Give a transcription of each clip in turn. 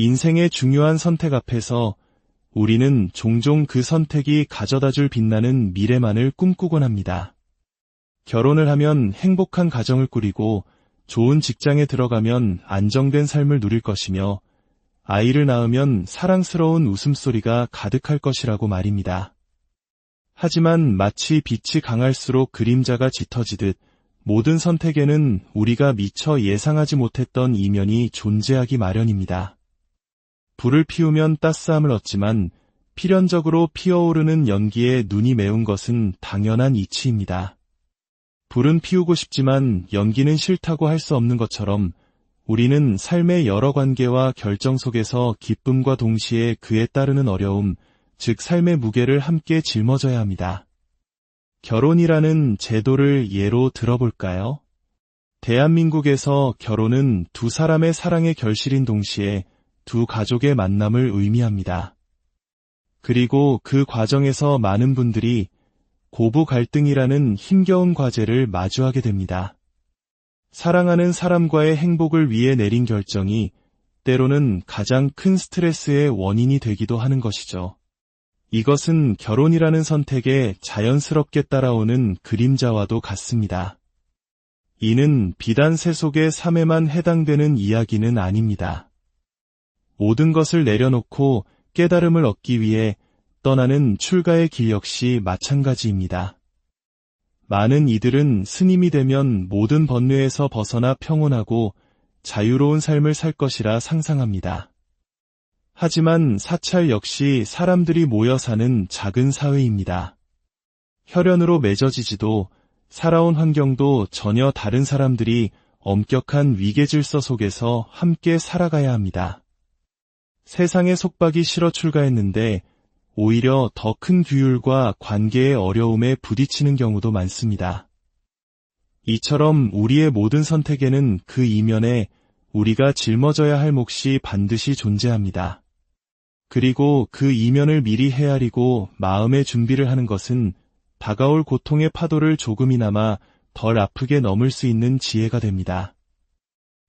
인생의 중요한 선택 앞에서 우리는 종종 그 선택이 가져다줄 빛나는 미래만을 꿈꾸곤 합니다. 결혼을 하면 행복한 가정을 꾸리고 좋은 직장에 들어가면 안정된 삶을 누릴 것이며 아이를 낳으면 사랑스러운 웃음소리가 가득할 것이라고 말입니다. 하지만 마치 빛이 강할수록 그림자가 짙어지듯 모든 선택에는 우리가 미처 예상하지 못했던 이면이 존재하기 마련입니다. 불을 피우면 따스함을 얻지만 필연적으로 피어오르는 연기에 눈이 매운 것은 당연한 이치입니다. 불은 피우고 싶지만 연기는 싫다고 할 수 없는 것처럼 우리는 삶의 여러 관계와 결정 속에서 기쁨과 동시에 그에 따르는 어려움, 즉 삶의 무게를 함께 짊어져야 합니다. 결혼이라는 제도를 예로 들어볼까요? 대한민국에서 결혼은 두 사람의 사랑의 결실인 동시에 두 가족의 만남을 의미합니다. 그리고 그 과정에서 많은 분들이 고부 갈등이라는 힘겨운 과제를 마주하게 됩니다. 사랑하는 사람과의 행복을 위해 내린 결정이 때로는 가장 큰 스트레스의 원인이 되기도 하는 것이죠. 이것은 결혼이라는 선택에 자연스럽게 따라오는 그림자와도 같습니다. 이는 비단 세속의 삶에만 해당되는 이야기는 아닙니다. 모든 것을 내려놓고 깨달음을 얻기 위해 떠나는 출가의 길 역시 마찬가지입니다. 많은 이들은 스님이 되면 모든 번뇌에서 벗어나 평온하고 자유로운 삶을 살 것이라 상상합니다. 하지만 사찰 역시 사람들이 모여 사는 작은 사회입니다. 혈연으로 맺어지지도 살아온 환경도 전혀 다른 사람들이 엄격한 위계질서 속에서 함께 살아가야 합니다. 세상의 속박이 싫어 출가했는데 오히려 더 큰 규율과 관계의 어려움에 부딪히는 경우도 많습니다. 이처럼 우리의 모든 선택에는 그 이면에 우리가 짊어져야 할 몫이 반드시 존재합니다. 그리고 그 이면을 미리 헤아리고 마음의 준비를 하는 것은 다가올 고통의 파도를 조금이나마 덜 아프게 넘을 수 있는 지혜가 됩니다.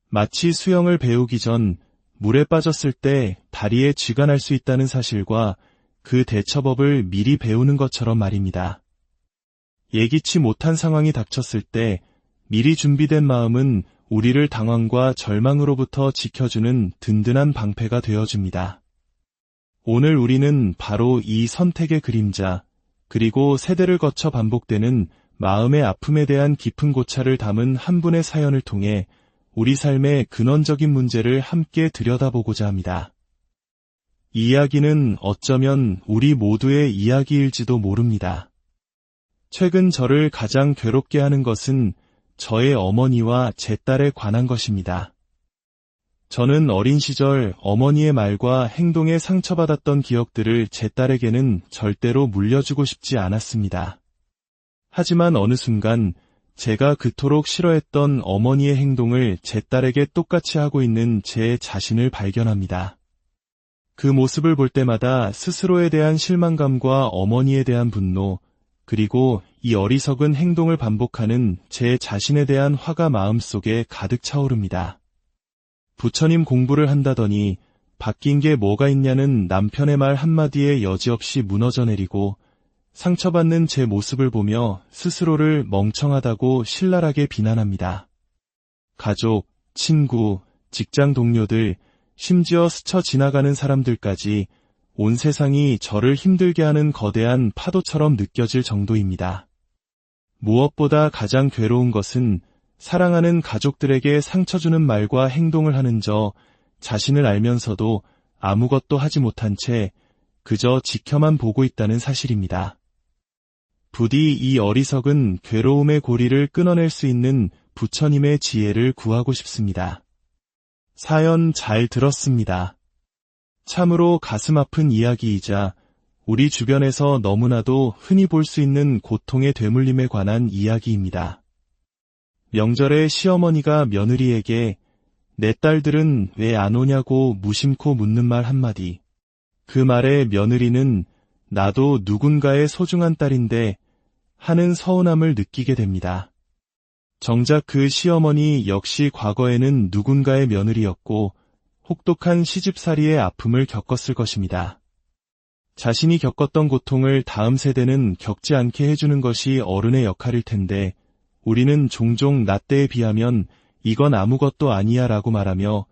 마치 수영을 배우기 전 물에 빠졌을 때 다리에 쥐가 날 수 있다는 사실과 그 대처법을 미리 배우는 것처럼 말입니다. 예기치 못한 상황이 닥쳤을 때 미리 준비된 마음은 우리를 당황과 절망으로부터 지켜주는 든든한 방패가 되어줍니다. 오늘 우리는 바로 이 선택의 그림자, 그리고 세대를 거쳐 반복되는 마음의 아픔에 대한 깊은 고찰을 담은 한 분의 사연을 통해 우리 삶의 근원적인 문제를 함께 들여다보고자 합니다. 이 이야기는 어쩌면 우리 모두의 이야기일지도 모릅니다. 최근 저를 가장 괴롭게 하는 것은 저의 어머니와 제 딸에 관한 것입니다. 저는 어린 시절 어머니의 말과 행동에 상처받았던 기억들을 제 딸에게는 절대로 물려주고 싶지 않았습니다. 하지만 어느 순간 제가 그토록 싫어했던 어머니의 행동을 제 딸에게 똑같이 하고 있는 제 자신을 발견합니다. 그 모습을 볼 때마다 스스로에 대한 실망감과 어머니에 대한 분노, 그리고 이 어리석은 행동을 반복하는 제 자신에 대한 화가 마음속에 가득 차오릅니다. 부처님 공부를 한다더니 바뀐 게 뭐가 있냐는 남편의 말 한마디에 여지없이 무너져 내리고 상처받는 제 모습을 보며 스스로를 멍청하다고 신랄하게 비난합니다. 가족, 친구, 직장 동료들, 심지어 스쳐 지나가는 사람들까지 온 세상이 저를 힘들게 하는 거대한 파도처럼 느껴질 정도입니다. 무엇보다 가장 괴로운 것은 사랑하는 가족들에게 상처 주는 말과 행동을 하는 저 자신을 알면서도 아무것도 하지 못한 채 그저 지켜만 보고 있다는 사실입니다. 부디 이 어리석은 괴로움의 고리를 끊어낼 수 있는 부처님의 지혜를 구하고 싶습니다. 사연 잘 들었습니다. 참으로 가슴 아픈 이야기이자 우리 주변에서 너무나도 흔히 볼 수 있는 고통의 되물림에 관한 이야기입니다. 명절에 시어머니가 며느리에게 내 딸들은 왜 안 오냐고 무심코 묻는 말 한마디. 그 말에 며느리는 나도 누군가의 소중한 딸인데 하는 서운함을 느끼게 됩니다. 정작 그 시어머니 역시 과거에는 누군가의 며느리였고 혹독한 시집살이의 아픔을 겪었을 것입니다. 자신이 겪었던 고통을 다음 세대는 겪지 않게 해주는 것이 어른의 역할일 텐데 우리는 종종 나 때에 비하면 이건 아무것도 아니야 라고 말하며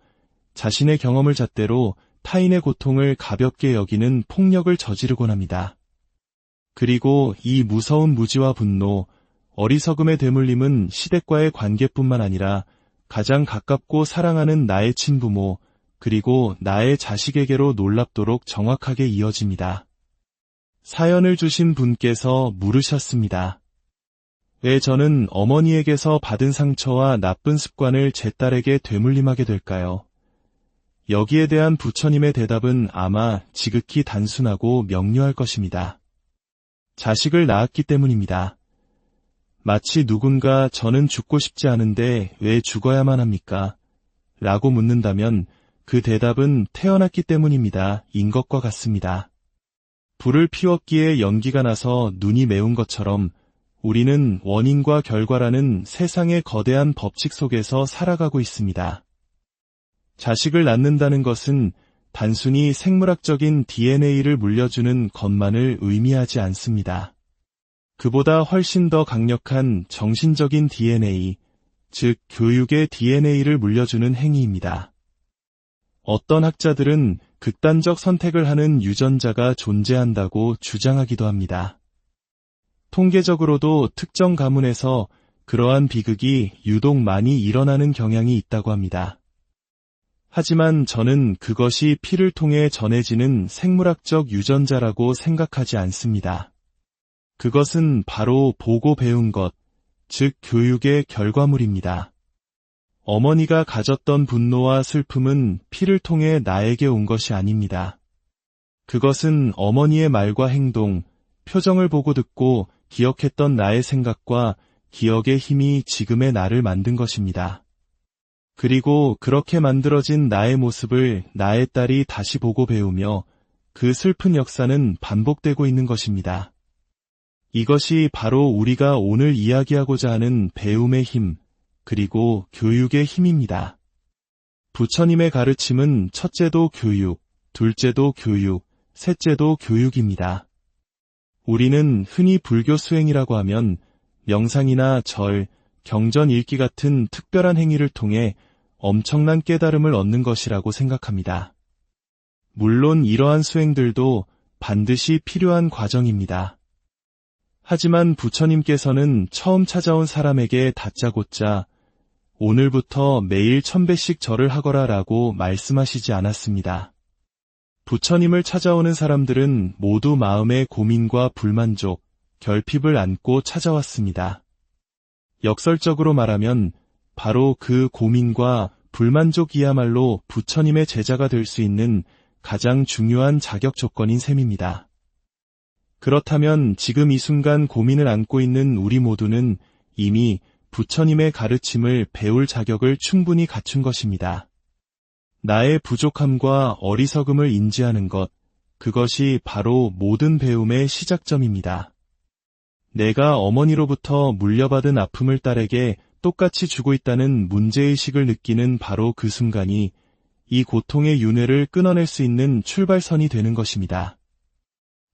자신의 경험을 잣대로 타인의 고통을 가볍게 여기는 폭력을 저지르곤 합니다. 그리고 이 무서운 무지와 분노, 어리석음의 대물림은 시댁과의 관계뿐만 아니라 가장 가깝고 사랑하는 나의 친부모, 그리고 나의 자식에게로 놀랍도록 정확하게 이어집니다. 사연을 주신 분께서 물으셨습니다. 왜 저는 어머니에게서 받은 상처와 나쁜 습관을 제 딸에게 되물림하게 될까요? 여기에 대한 부처님의 대답은 아마 지극히 단순하고 명료할 것입니다. 자식을 낳았기 때문입니다. 마치 누군가 저는 죽고 싶지 않은데 왜 죽어야만 합니까? 라고 묻는다면 그 대답은 태어났기 때문입니다. 인 것과 같습니다. 불을 피웠기에 연기가 나서 눈이 매운 것처럼 우리는 원인과 결과라는 세상의 거대한 법칙 속에서 살아가고 있습니다. 자식을 낳는다는 것은 단순히 생물학적인 DNA를 물려주는 것만을 의미하지 않습니다. 그보다 훨씬 더 강력한 정신적인 DNA, 즉 교육의 DNA를 물려주는 행위입니다. 어떤 학자들은 극단적 선택을 하는 유전자가 존재한다고 주장하기도 합니다. 통계적으로도 특정 가문에서 그러한 비극이 유독 많이 일어나는 경향이 있다고 합니다. 하지만 저는 그것이 피를 통해 전해지는 생물학적 유전자라고 생각하지 않습니다. 그것은 바로 보고 배운 것, 즉 교육의 결과물입니다. 어머니가 가졌던 분노와 슬픔은 피를 통해 나에게 온 것이 아닙니다. 그것은 어머니의 말과 행동, 표정을 보고 듣고 기억했던 나의 생각과 기억의 힘이 지금의 나를 만든 것입니다. 그리고 그렇게 만들어진 나의 모습을 나의 딸이 다시 보고 배우며 그 슬픈 역사는 반복되고 있는 것입니다. 이것이 바로 우리가 오늘 이야기하고자 하는 배움의 힘, 그리고 교육의 힘입니다. 부처님의 가르침은 첫째도 교육, 둘째도 교육, 셋째도 교육입니다. 우리는 흔히 불교 수행이라고 하면 명상이나 절, 경전 읽기 같은 특별한 행위를 통해 엄청난 깨달음을 얻는 것이라고 생각합니다. 물론 이러한 수행들도 반드시 필요한 과정입니다. 하지만 부처님께서는 처음 찾아온 사람에게 다짜고짜 오늘부터 매일 1000배씩 절을 하거라 라고 말씀하시지 않았습니다. 부처님을 찾아오는 사람들은 모두 마음의 고민과 불만족, 결핍을 안고 찾아왔습니다. 역설적으로 말하면 바로 그 고민과 불만족이야말로 부처님의 제자가 될 수 있는 가장 중요한 자격 조건인 셈입니다. 그렇다면 지금 이 순간 고민을 안고 있는 우리 모두는 이미 부처님의 가르침을 배울 자격을 충분히 갖춘 것입니다. 나의 부족함과 어리석음을 인지하는 것, 그것이 바로 모든 배움의 시작점입니다. 내가 어머니로부터 물려받은 아픔을 딸에게 똑같이 주고 있다는 문제의식을 느끼는 바로 그 순간이 이 고통의 윤회를 끊어낼 수 있는 출발선이 되는 것입니다.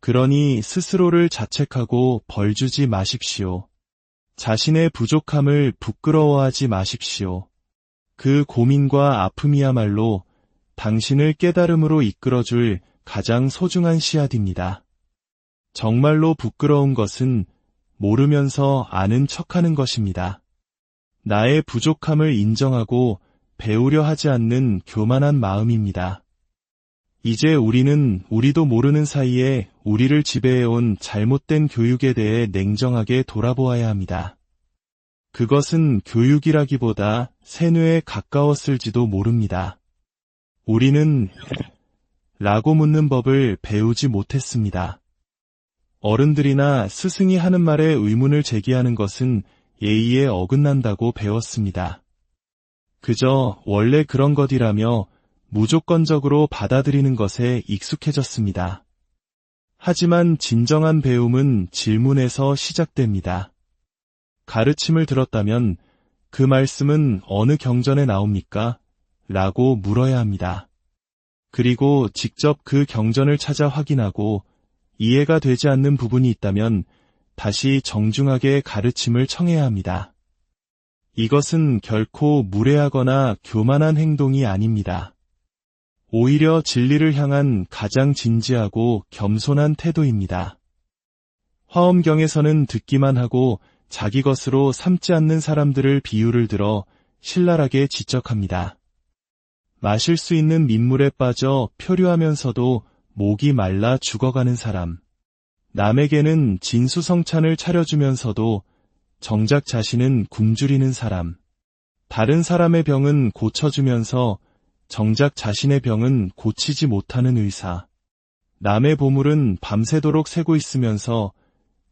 그러니 스스로를 자책하고 벌주지 마십시오. 자신의 부족함을 부끄러워하지 마십시오. 그 고민과 아픔이야말로 당신을 깨달음으로 이끌어줄 가장 소중한 씨앗입니다. 정말로 부끄러운 것은 모르면서 아는 척하는 것입니다. 나의 부족함을 인정하고 배우려 하지 않는 교만한 마음입니다. 이제 우리는 우리도 모르는 사이에 우리를 지배해온 잘못된 교육에 대해 냉정하게 돌아보아야 합니다. 그것은 교육이라기보다 세뇌에 가까웠을지도 모릅니다. 우리는 라고 묻는 법을 배우지 못했습니다. 어른들이나 스승이 하는 말에 의문을 제기하는 것은 예의에 어긋난다고 배웠습니다. 그저 원래 그런 것이라며 무조건적으로 받아들이는 것에 익숙해졌습니다. 하지만 진정한 배움은 질문에서 시작됩니다. 가르침을 들었다면 그 말씀은 어느 경전에 나옵니까? 라고 물어야 합니다. 그리고 직접 그 경전을 찾아 확인하고 이해가 되지 않는 부분이 있다면 다시 정중하게 가르침을 청해야 합니다. 이것은 결코 무례하거나 교만한 행동이 아닙니다. 오히려 진리를 향한 가장 진지하고 겸손한 태도입니다. 화엄경에서는 듣기만 하고 자기 것으로 삼지 않는 사람들을 비유를 들어 신랄하게 지적합니다. 마실 수 있는 민물에 빠져 표류하면서도 목이 말라 죽어가는 사람. 남에게는 진수성찬을 차려주면서도 정작 자신은 굶주리는 사람. 다른 사람의 병은 고쳐주면서 정작 자신의 병은 고치지 못하는 의사. 남의 보물은 밤새도록 세고 있으면서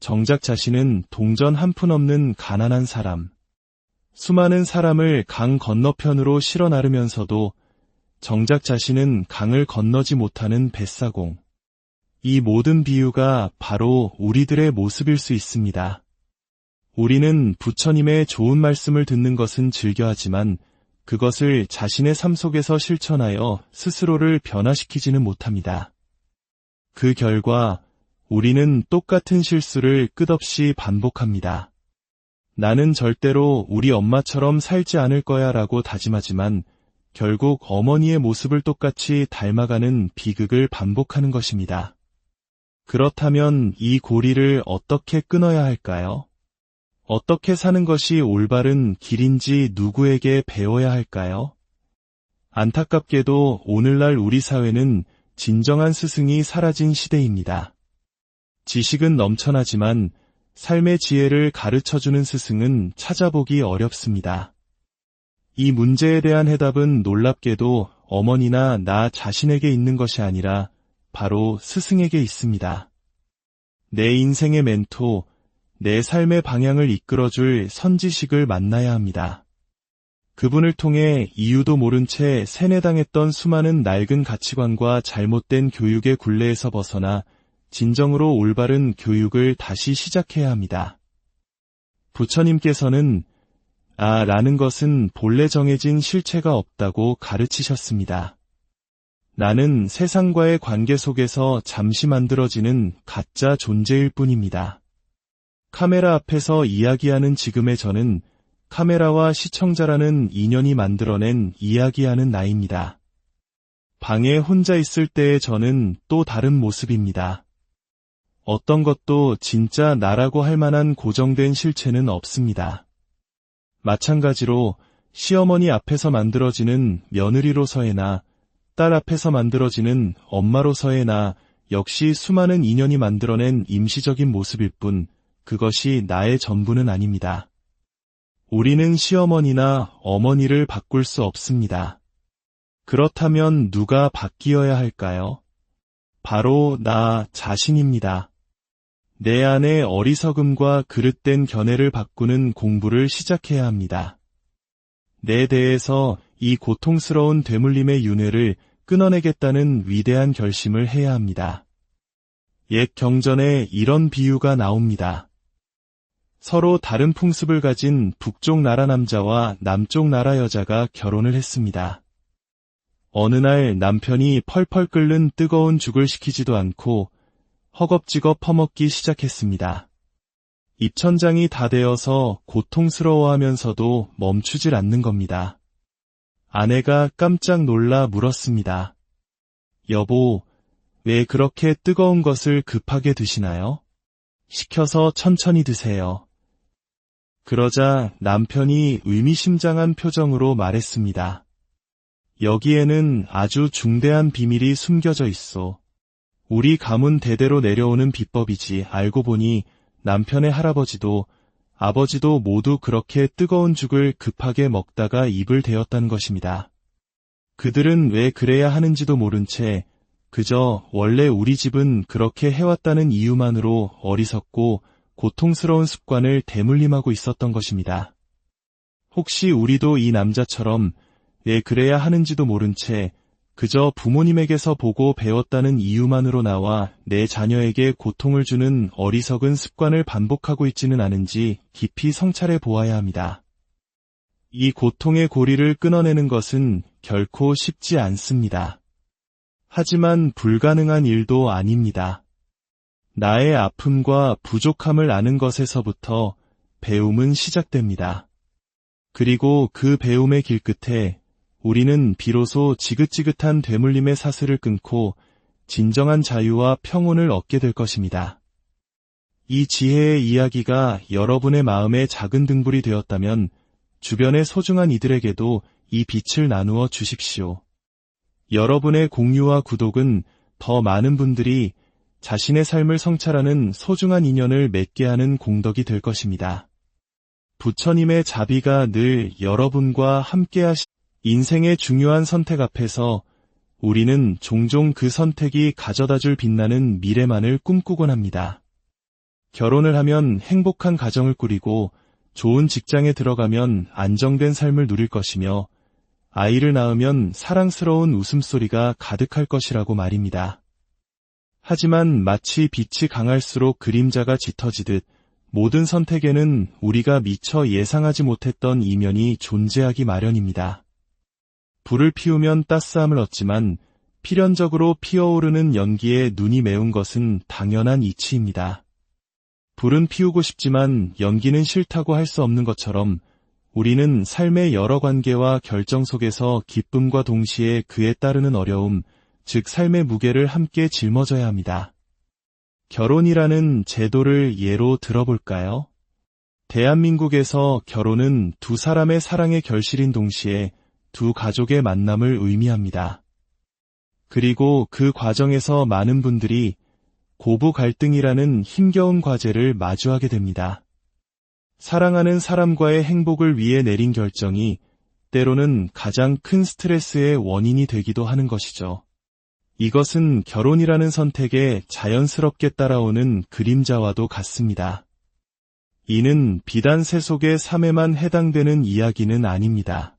정작 자신은 동전 한 푼 없는 가난한 사람. 수많은 사람을 강 건너편으로 실어 나르면서도 정작 자신은 강을 건너지 못하는 뱃사공. 이 모든 비유가 바로 우리들의 모습일 수 있습니다. 우리는 부처님의 좋은 말씀을 듣는 것은 즐겨하지만 그것을 자신의 삶 속에서 실천하여 스스로를 변화시키지는 못합니다. 그 결과 우리는 똑같은 실수를 끝없이 반복합니다. 나는 절대로 우리 엄마처럼 살지 않을 거야 라고 다짐하지만 결국 어머니의 모습을 똑같이 닮아가는 비극을 반복하는 것입니다. 그렇다면 이 고리를 어떻게 끊어야 할까요? 어떻게 사는 것이 올바른 길인지 누구에게 배워야 할까요? 안타깝게도 오늘날 우리 사회는 진정한 스승이 사라진 시대입니다. 지식은 넘쳐나지만 삶의 지혜를 가르쳐주는 스승은 찾아보기 어렵습니다. 이 문제에 대한 해답은 놀랍게도 어머니나 나 자신에게 있는 것이 아니라 바로 스승에게 있습니다. 내 인생의 멘토, 내 삶의 방향을 이끌어줄 선지식을 만나야 합니다. 그분을 통해 이유도 모른 채 세뇌당했던 수많은 낡은 가치관과 잘못된 교육의 굴레에서 벗어나 진정으로 올바른 교육을 다시 시작해야 합니다. 부처님께서는 라는 것은 본래 정해진 실체가 없다고 가르치셨습니다. 나는 세상과의 관계 속에서 잠시 만들어지는 가짜 존재일 뿐입니다. 카메라 앞에서 이야기하는 지금의 저는 카메라와 시청자라는 인연이 만들어낸 이야기하는 나입니다. 방에 혼자 있을 때의 저는 또 다른 모습입니다. 어떤 것도 진짜 나라고 할 만한 고정된 실체는 없습니다. 마찬가지로 시어머니 앞에서 만들어지는 며느리로서의 나, 딸 앞에서 만들어지는 엄마로서의 나 역시 수많은 인연이 만들어낸 임시적인 모습일 뿐 그것이 나의 전부는 아닙니다. 우리는 시어머니나 어머니를 바꿀 수 없습니다. 그렇다면 누가 바뀌어야 할까요? 바로 나 자신입니다. 내 안의 어리석음과 그릇된 견해를 바꾸는 공부를 시작해야 합니다. 내 대해서 이 고통스러운 되물림의 윤회를 끊어내겠다는 위대한 결심을 해야 합니다. 옛 경전에 이런 비유가 나옵니다. 서로 다른 풍습을 가진 북쪽 나라 남자와 남쪽 나라 여자가 결혼을 했습니다. 어느 날 남편이 펄펄 끓는 뜨거운 죽을 식히지도 않고 허겁지겁 퍼먹기 시작했습니다. 입천장이 다 되어서 고통스러워하면서도 멈추질 않는 겁니다. 아내가 깜짝 놀라 물었습니다. 여보, 왜 그렇게 뜨거운 것을 급하게 드시나요? 식혀서 천천히 드세요. 그러자 남편이 의미심장한 표정으로 말했습니다. 여기에는 아주 중대한 비밀이 숨겨져 있어. 우리 가문 대대로 내려오는 비법이지. 알고 보니 남편의 할아버지도 아버지도 모두 그렇게 뜨거운 죽을 급하게 먹다가 입을 대었다는 것입니다. 그들은 왜 그래야 하는지도 모른 채 그저 원래 우리 집은 그렇게 해왔다는 이유만으로 어리석고 고통스러운 습관을 대물림하고 있었던 것입니다. 혹시 우리도 이 남자처럼 왜 그래야 하는지도 모른 채 그저 부모님에게서 보고 배웠다는 이유만으로 나와 내 자녀에게 고통을 주는 어리석은 습관을 반복하고 있지는 않은지 깊이 성찰해 보아야 합니다. 이 고통의 고리를 끊어내는 것은 결코 쉽지 않습니다. 하지만 불가능한 일도 아닙니다. 나의 아픔과 부족함을 아는 것에서부터 배움은 시작됩니다. 그리고 그 배움의 길 끝에 우리는 비로소 지긋지긋한 되물림의 사슬을 끊고 진정한 자유와 평온을 얻게 될 것입니다. 이 지혜의 이야기가 여러분의 마음에 작은 등불이 되었다면 주변의 소중한 이들에게도 이 빛을 나누어 주십시오. 여러분의 공유와 구독은 더 많은 분들이 자신의 삶을 성찰하는 소중한 인연을 맺게 하는 공덕이 될 것입니다. 부처님의 자비가 늘 여러분과 함께하시. 인생의 중요한 선택 앞에서 우리는 종종 그 선택이 가져다줄 빛나는 미래만을 꿈꾸곤 합니다. 결혼을 하면 행복한 가정을 꾸리고 좋은 직장에 들어가면 안정된 삶을 누릴 것이며 아이를 낳으면 사랑스러운 웃음소리가 가득할 것이라고 말입니다. 하지만 마치 빛이 강할수록 그림자가 짙어지듯 모든 선택에는 우리가 미처 예상하지 못했던 이면이 존재하기 마련입니다. 불을 피우면 따스함을 얻지만 필연적으로 피어오르는 연기에 눈이 매운 것은 당연한 이치입니다. 불은 피우고 싶지만 연기는 싫다고 할 수 없는 것처럼 우리는 삶의 여러 관계와 결정 속에서 기쁨과 동시에 그에 따르는 어려움, 즉 삶의 무게를 함께 짊어져야 합니다. 결혼이라는 제도를 예로 들어볼까요? 대한민국에서 결혼은 두 사람의 사랑의 결실인 동시에 두 가족의 만남을 의미합니다. 그리고 그 과정에서 많은 분들이 고부 갈등이라는 힘겨운 과제를 마주하게 됩니다. 사랑하는 사람과의 행복을 위해 내린 결정이 때로는 가장 큰 스트레스의 원인이 되기도 하는 것이죠. 이것은 결혼이라는 선택에 자연스럽게 따라오는 그림자와도 같습니다. 이는 비단 세속의 삶에만 해당되는 이야기는 아닙니다.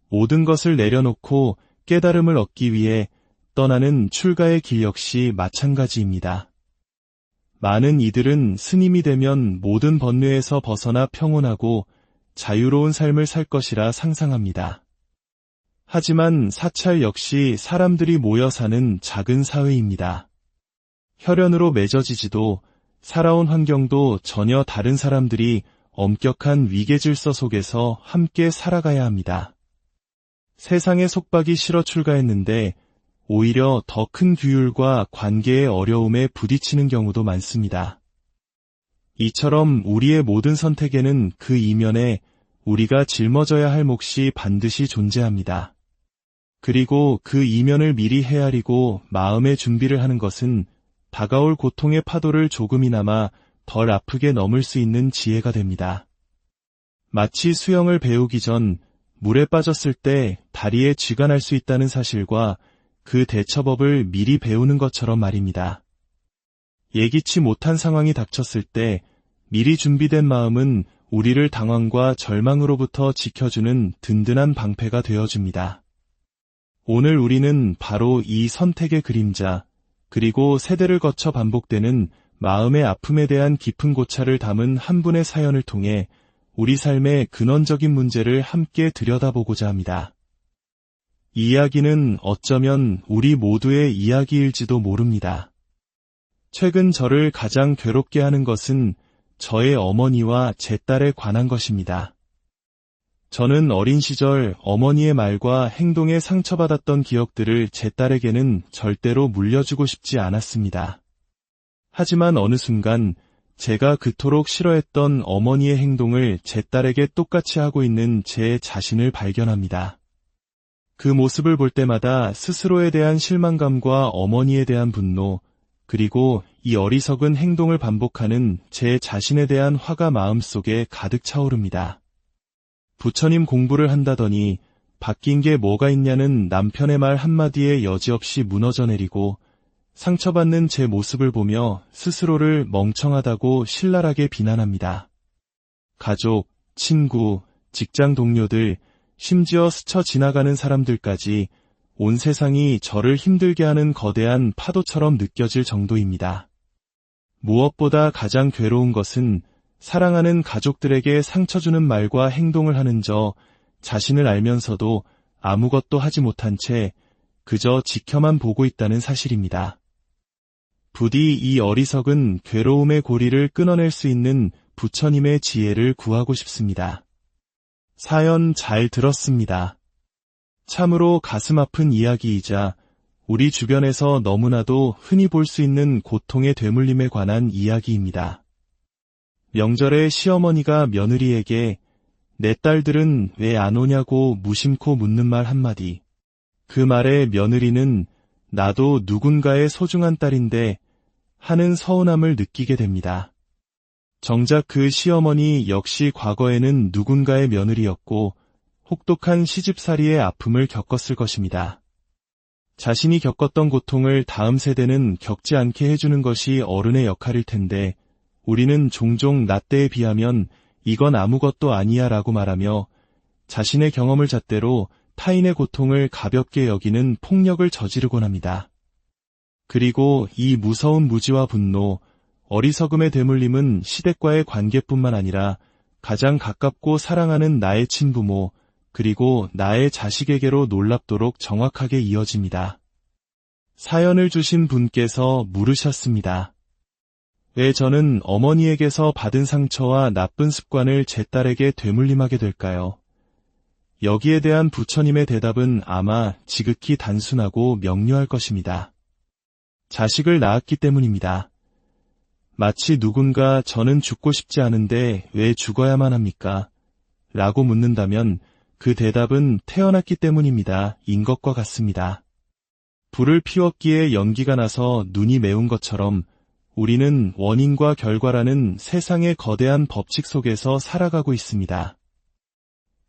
모든 것을 내려놓고 깨달음을 얻기 위해 떠나는 출가의 길 역시 마찬가지입니다. 많은 이들은 스님이 되면 모든 번뇌에서 벗어나 평온하고 자유로운 삶을 살 것이라 상상합니다. 하지만 사찰 역시 사람들이 모여 사는 작은 사회입니다. 혈연으로 맺어지지도 살아온 환경도 전혀 다른 사람들이 엄격한 위계질서 속에서 함께 살아가야 합니다. 세상의 속박이 싫어 출가했는데 오히려 더 큰 규율과 관계의 어려움에 부딪히는 경우도 많습니다. 이처럼 우리의 모든 선택에는 그 이면에 우리가 짊어져야 할 몫이 반드시 존재합니다. 그리고 그 이면을 미리 헤아리고 마음의 준비를 하는 것은 다가올 고통의 파도를 조금이나마 덜 아프게 넘을 수 있는 지혜가 됩니다. 마치 수영을 배우기 전 물에 빠졌을 때 다리에 쥐가 날 수 있다는 사실과 그 대처법을 미리 배우는 것처럼 말입니다. 예기치 못한 상황이 닥쳤을 때 미리 준비된 마음은 우리를 당황과 절망으로부터 지켜주는 든든한 방패가 되어줍니다. 오늘 우리는 바로 이 선택의 그림자, 그리고 세대를 거쳐 반복되는 마음의 아픔에 대한 깊은 고찰을 담은 한 분의 사연을 통해 우리 삶의 근원적인 문제를 함께 들여다보고자 합니다. 이 이야기는 어쩌면 우리 모두의 이야기일지도 모릅니다. 최근 저를 가장 괴롭게 하는 것은 저의 어머니와 제 딸에 관한 것입니다. 저는 어린 시절 어머니의 말과 행동에 상처받았던 기억들을 제 딸에게는 절대로 물려주고 싶지 않았습니다. 하지만 어느 순간 제가 그토록 싫어했던 어머니의 행동을 제 딸에게 똑같이 하고 있는 제 자신을 발견합니다. 그 모습을 볼 때마다 스스로에 대한 실망감과 어머니에 대한 분노, 그리고 이 어리석은 행동을 반복하는 제 자신에 대한 화가 마음속에 가득 차오릅니다. 부처님 공부를 한다더니 바뀐 게 뭐가 있냐는 남편의 말 한마디에 여지없이 무너져 내리고 상처받는 제 모습을 보며 스스로를 멍청하다고 신랄하게 비난합니다. 가족, 친구, 직장 동료들, 심지어 스쳐 지나가는 사람들까지 온 세상이 저를 힘들게 하는 거대한 파도처럼 느껴질 정도입니다. 무엇보다 가장 괴로운 것은 사랑하는 가족들에게 상처 주는 말과 행동을 하는 저 자신을 알면서도 아무것도 하지 못한 채 그저 지켜만 보고 있다는 사실입니다. 부디 이 어리석은 괴로움의 고리를 끊어낼 수 있는 부처님의 지혜를 구하고 싶습니다. 사연 잘 들었습니다. 참으로 가슴 아픈 이야기이자 우리 주변에서 너무나도 흔히 볼 수 있는 고통의 되물림에 관한 이야기입니다. 명절에 시어머니가 며느리에게 내 딸들은 왜 안 오냐고 무심코 묻는 말 한마디. 그 말에 며느리는 나도 누군가의 소중한 딸인데 하는 서운함을 느끼게 됩니다. 정작 그 시어머니 역시 과거에는 누군가의 며느리였고 혹독한 시집살이의 아픔을 겪었을 것입니다. 자신이 겪었던 고통을 다음 세대는 겪지 않게 해주는 것이 어른의 역할일 텐데 우리는 종종 나 때에 비하면 이건 아무것도 아니야 라고 말하며 자신의 경험을 잣대로 타인의 고통을 가볍게 여기는 폭력을 저지르곤 합니다. 그리고 이 무서운 무지와 분노, 어리석음의 되물림은 시댁과의 관계뿐만 아니라 가장 가깝고 사랑하는 나의 친부모, 그리고 나의 자식에게로 놀랍도록 정확하게 이어집니다. 사연을 주신 분께서 물으셨습니다. 왜 저는 어머니에게서 받은 상처와 나쁜 습관을 제 딸에게 되물림하게 될까요? 여기에 대한 부처님의 대답은 아마 지극히 단순하고 명료할 것입니다. 자식을 낳았기 때문입니다. 마치 누군가 저는 죽고 싶지 않은데 왜 죽어야만 합니까? 라고 묻는다면 그 대답은 태어났기 때문입니다. 인 것과 같습니다. 불을 피웠기에 연기가 나서 눈이 매운 것처럼 우리는 원인과 결과라는 세상의 거대한 법칙 속에서 살아가고 있습니다.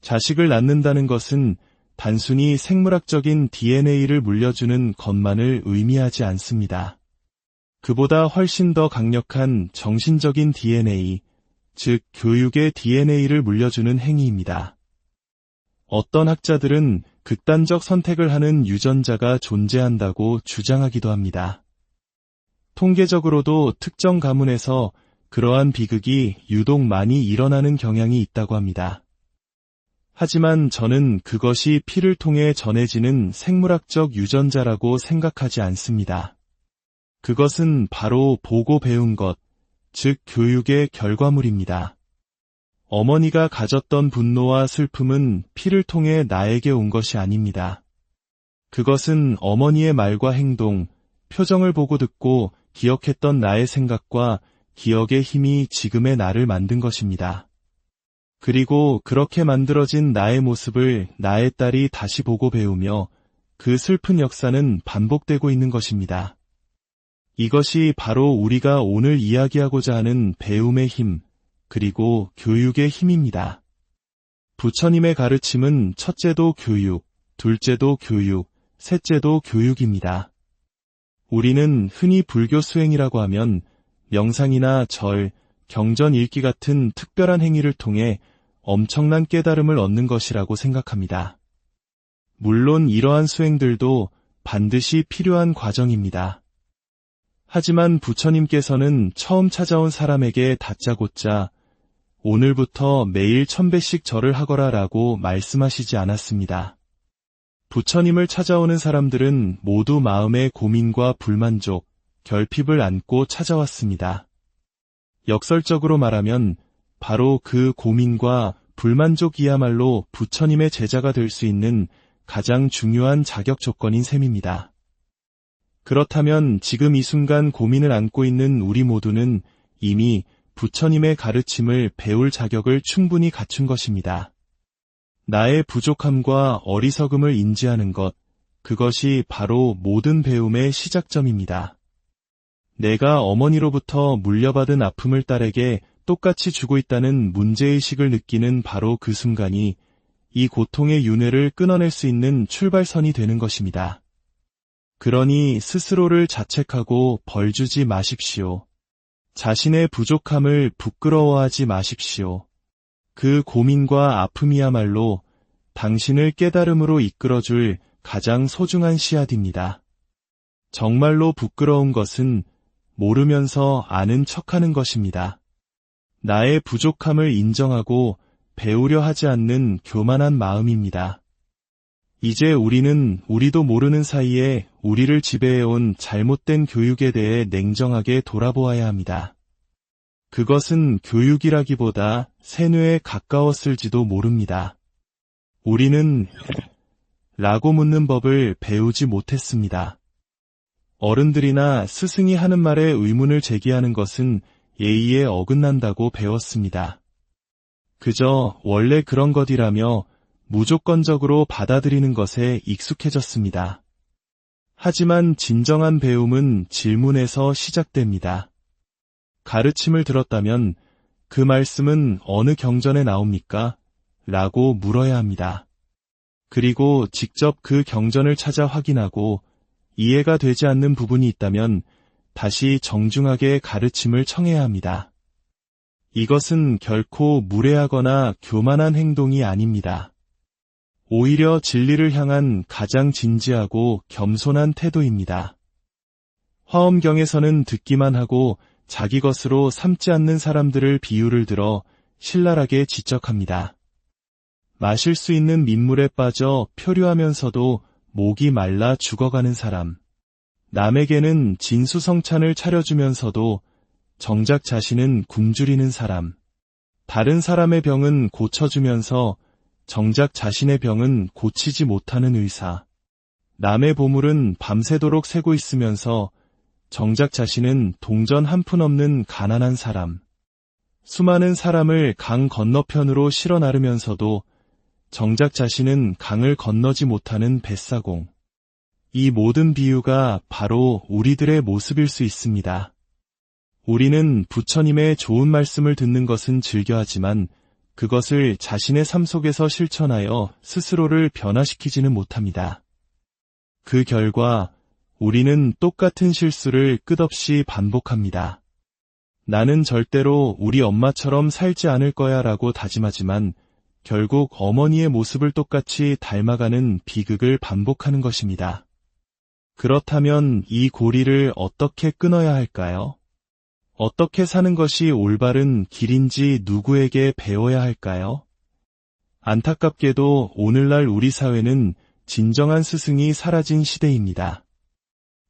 자식을 낳는다는 것은 단순히 생물학적인 DNA를 물려주는 것만을 의미하지 않습니다. 그보다 훨씬 더 강력한 정신적인 DNA, 즉 교육의 DNA를 물려주는 행위입니다. 어떤 학자들은 극단적 선택을 하는 유전자가 존재한다고 주장하기도 합니다. 통계적으로도 특정 가문에서 그러한 비극이 유독 많이 일어나는 경향이 있다고 합니다. 하지만 저는 그것이 피를 통해 전해지는 생물학적 유전자라고 생각하지 않습니다. 그것은 바로 보고 배운 것, 즉 교육의 결과물입니다. 어머니가 가졌던 분노와 슬픔은 피를 통해 나에게 온 것이 아닙니다. 그것은 어머니의 말과 행동, 표정을 보고 듣고 기억했던 나의 생각과 기억의 힘이 지금의 나를 만든 것입니다. 그리고 그렇게 만들어진 나의 모습을 나의 딸이 다시 보고 배우며 그 슬픈 역사는 반복되고 있는 것입니다. 이것이 바로 우리가 오늘 이야기하고자 하는 배움의 힘, 그리고 교육의 힘입니다. 부처님의 가르침은 첫째도 교육, 둘째도 교육, 셋째도 교육입니다. 우리는 흔히 불교 수행이라고 하면 명상이나 절, 경전 읽기 같은 특별한 행위를 통해 엄청난 깨달음을 얻는 것이라고 생각합니다. 물론 이러한 수행들도 반드시 필요한 과정입니다. 하지만 부처님께서는 처음 찾아온 사람에게 다짜고짜 오늘부터 매일 1000배씩 절을 하거라 라고 말씀하시지 않았습니다. 부처님을 찾아오는 사람들은 모두 마음의 고민과 불만족, 결핍을 안고 찾아왔습니다. 역설적으로 말하면 바로 그 고민과 불만족이야말로 부처님의 제자가 될 수 있는 가장 중요한 자격 조건인 셈입니다. 그렇다면 지금 이 순간 고민을 안고 있는 우리 모두는 이미 부처님의 가르침을 배울 자격을 충분히 갖춘 것입니다. 나의 부족함과 어리석음을 인지하는 것, 그것이 바로 모든 배움의 시작점입니다. 내가 어머니로부터 물려받은 아픔을 딸에게 똑같이 주고 있다는 문제의식을 느끼는 바로 그 순간이 이 고통의 윤회를 끊어낼 수 있는 출발선이 되는 것입니다. 그러니 스스로를 자책하고 벌주지 마십시오. 자신의 부족함을 부끄러워하지 마십시오. 그 고민과 아픔이야말로 당신을 깨달음으로 이끌어줄 가장 소중한 씨앗입니다. 정말로 부끄러운 것은 모르면서 아는 척하는 것입니다. 나의 부족함을 인정하고 배우려 하지 않는 교만한 마음입니다. 이제 우리는 우리도 모르는 사이에 우리를 지배해온 잘못된 교육에 대해 냉정하게 돌아보아야 합니다. 그것은 교육이라기보다 세뇌에 가까웠을지도 모릅니다. 우리는 라고 묻는 법을 배우지 못했습니다. 어른들이나 스승이 하는 말에 의문을 제기하는 것은 예의에 어긋난다고 배웠습니다. 그저 원래 그런 것이라며 무조건적으로 받아들이는 것에 익숙해졌습니다. 하지만 진정한 배움은 질문에서 시작됩니다. 가르침을 들었다면 그 말씀은 어느 경전에 나옵니까? 라고 물어야 합니다. 그리고 직접 그 경전을 찾아 확인하고 이해가 되지 않는 부분이 있다면 다시 정중하게 가르침을 청해야 합니다. 이것은 결코 무례하거나 교만한 행동이 아닙니다. 오히려 진리를 향한 가장 진지하고 겸손한 태도입니다. 화엄경에서는 듣기만 하고 자기 것으로 삼지 않는 사람들을 비유를 들어 신랄하게 지적합니다. 마실 수 있는 민물에 빠져 표류하면서도 목이 말라 죽어가는 사람. 남에게는 진수성찬을 차려주면서도 정작 자신은 굶주리는 사람. 다른 사람의 병은 고쳐주면서 정작 자신의 병은 고치지 못하는 의사. 남의 보물은 밤새도록 새고 있으면서 정작 자신은 동전 한 푼 없는 가난한 사람. 수많은 사람을 강 건너편으로 실어 나르면서도 정작 자신은 강을 건너지 못하는 뱃사공. 이 모든 비유가 바로 우리들의 모습일 수 있습니다. 우리는 부처님의 좋은 말씀을 듣는 것은 즐겨하지만 그것을 자신의 삶 속에서 실천하여 스스로를 변화시키지는 못합니다. 그 결과 우리는 똑같은 실수를 끝없이 반복합니다. 나는 절대로 우리 엄마처럼 살지 않을 거야 라고 다짐하지만 결국 어머니의 모습을 똑같이 닮아가는 비극을 반복하는 것입니다. 그렇다면 이 고리를 어떻게 끊어야 할까요? 어떻게 사는 것이 올바른 길인지 누구에게 배워야 할까요? 안타깝게도 오늘날 우리 사회는 진정한 스승이 사라진 시대입니다.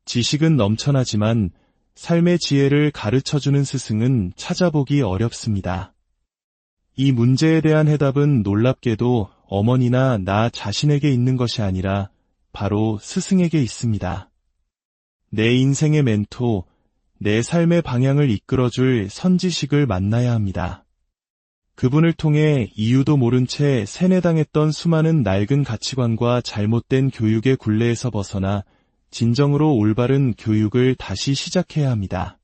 지식은 넘쳐나지만 삶의 지혜를 가르쳐주는 스승은 찾아보기 어렵습니다. 이 문제에 대한 해답은 놀랍게도 어머니나 나 자신에게 있는 것이 아니라 바로 스승에게 있습니다. 내 인생의 멘토, 내 삶의 방향을 이끌어줄 선지식을 만나야 합니다. 그분을 통해 이유도 모른 채 세뇌당했던 수많은 낡은 가치관과 잘못된 교육의 굴레에서 벗어나 진정으로 올바른 교육을 다시 시작해야 합니다.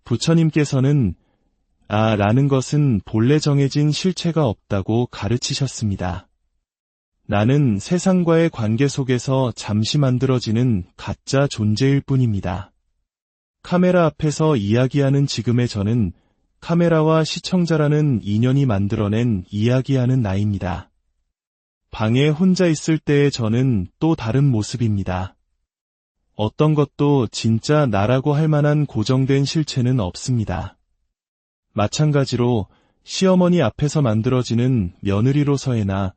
부처님께서는 라는 것은 본래 정해진 실체가 없다고 가르치셨습니다. 나는 세상과의 관계 속에서 잠시 만들어지는 가짜 존재일 뿐입니다. 카메라 앞에서 이야기하는 지금의 저는 카메라와 시청자라는 인연이 만들어낸 이야기하는 나입니다. 방에 혼자 있을 때의 저는 또 다른 모습입니다. 어떤 것도 진짜 나라고 할 만한 고정된 실체는 없습니다. 마찬가지로 시어머니 앞에서 만들어지는 며느리로서의 나,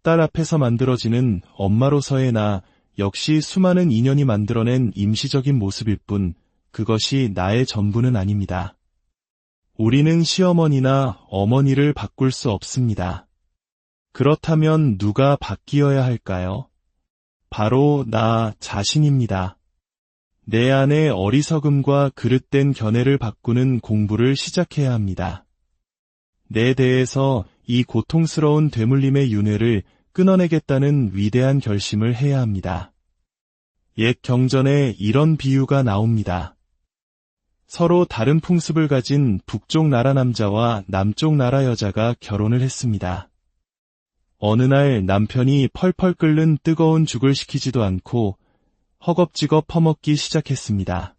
딸 앞에서 만들어지는 엄마로서의 나 역시 수많은 인연이 만들어낸 임시적인 모습일 뿐 그것이 나의 전부는 아닙니다. 우리는 시어머니나 어머니를 바꿀 수 없습니다. 그렇다면 누가 바뀌어야 할까요? 바로 나 자신입니다. 내 안의 어리석음과 그릇된 견해를 바꾸는 공부를 시작해야 합니다. 내 대해서 이 고통스러운 되물림의 윤회를 끊어내겠다는 위대한 결심을 해야 합니다. 옛 경전에 이런 비유가 나옵니다. 서로 다른 풍습을 가진 북쪽 나라 남자와 남쪽 나라 여자가 결혼을 했습니다. 어느 날 남편이 펄펄 끓는 뜨거운 죽을 식히지도 않고 허겁지겁 퍼먹기 시작했습니다.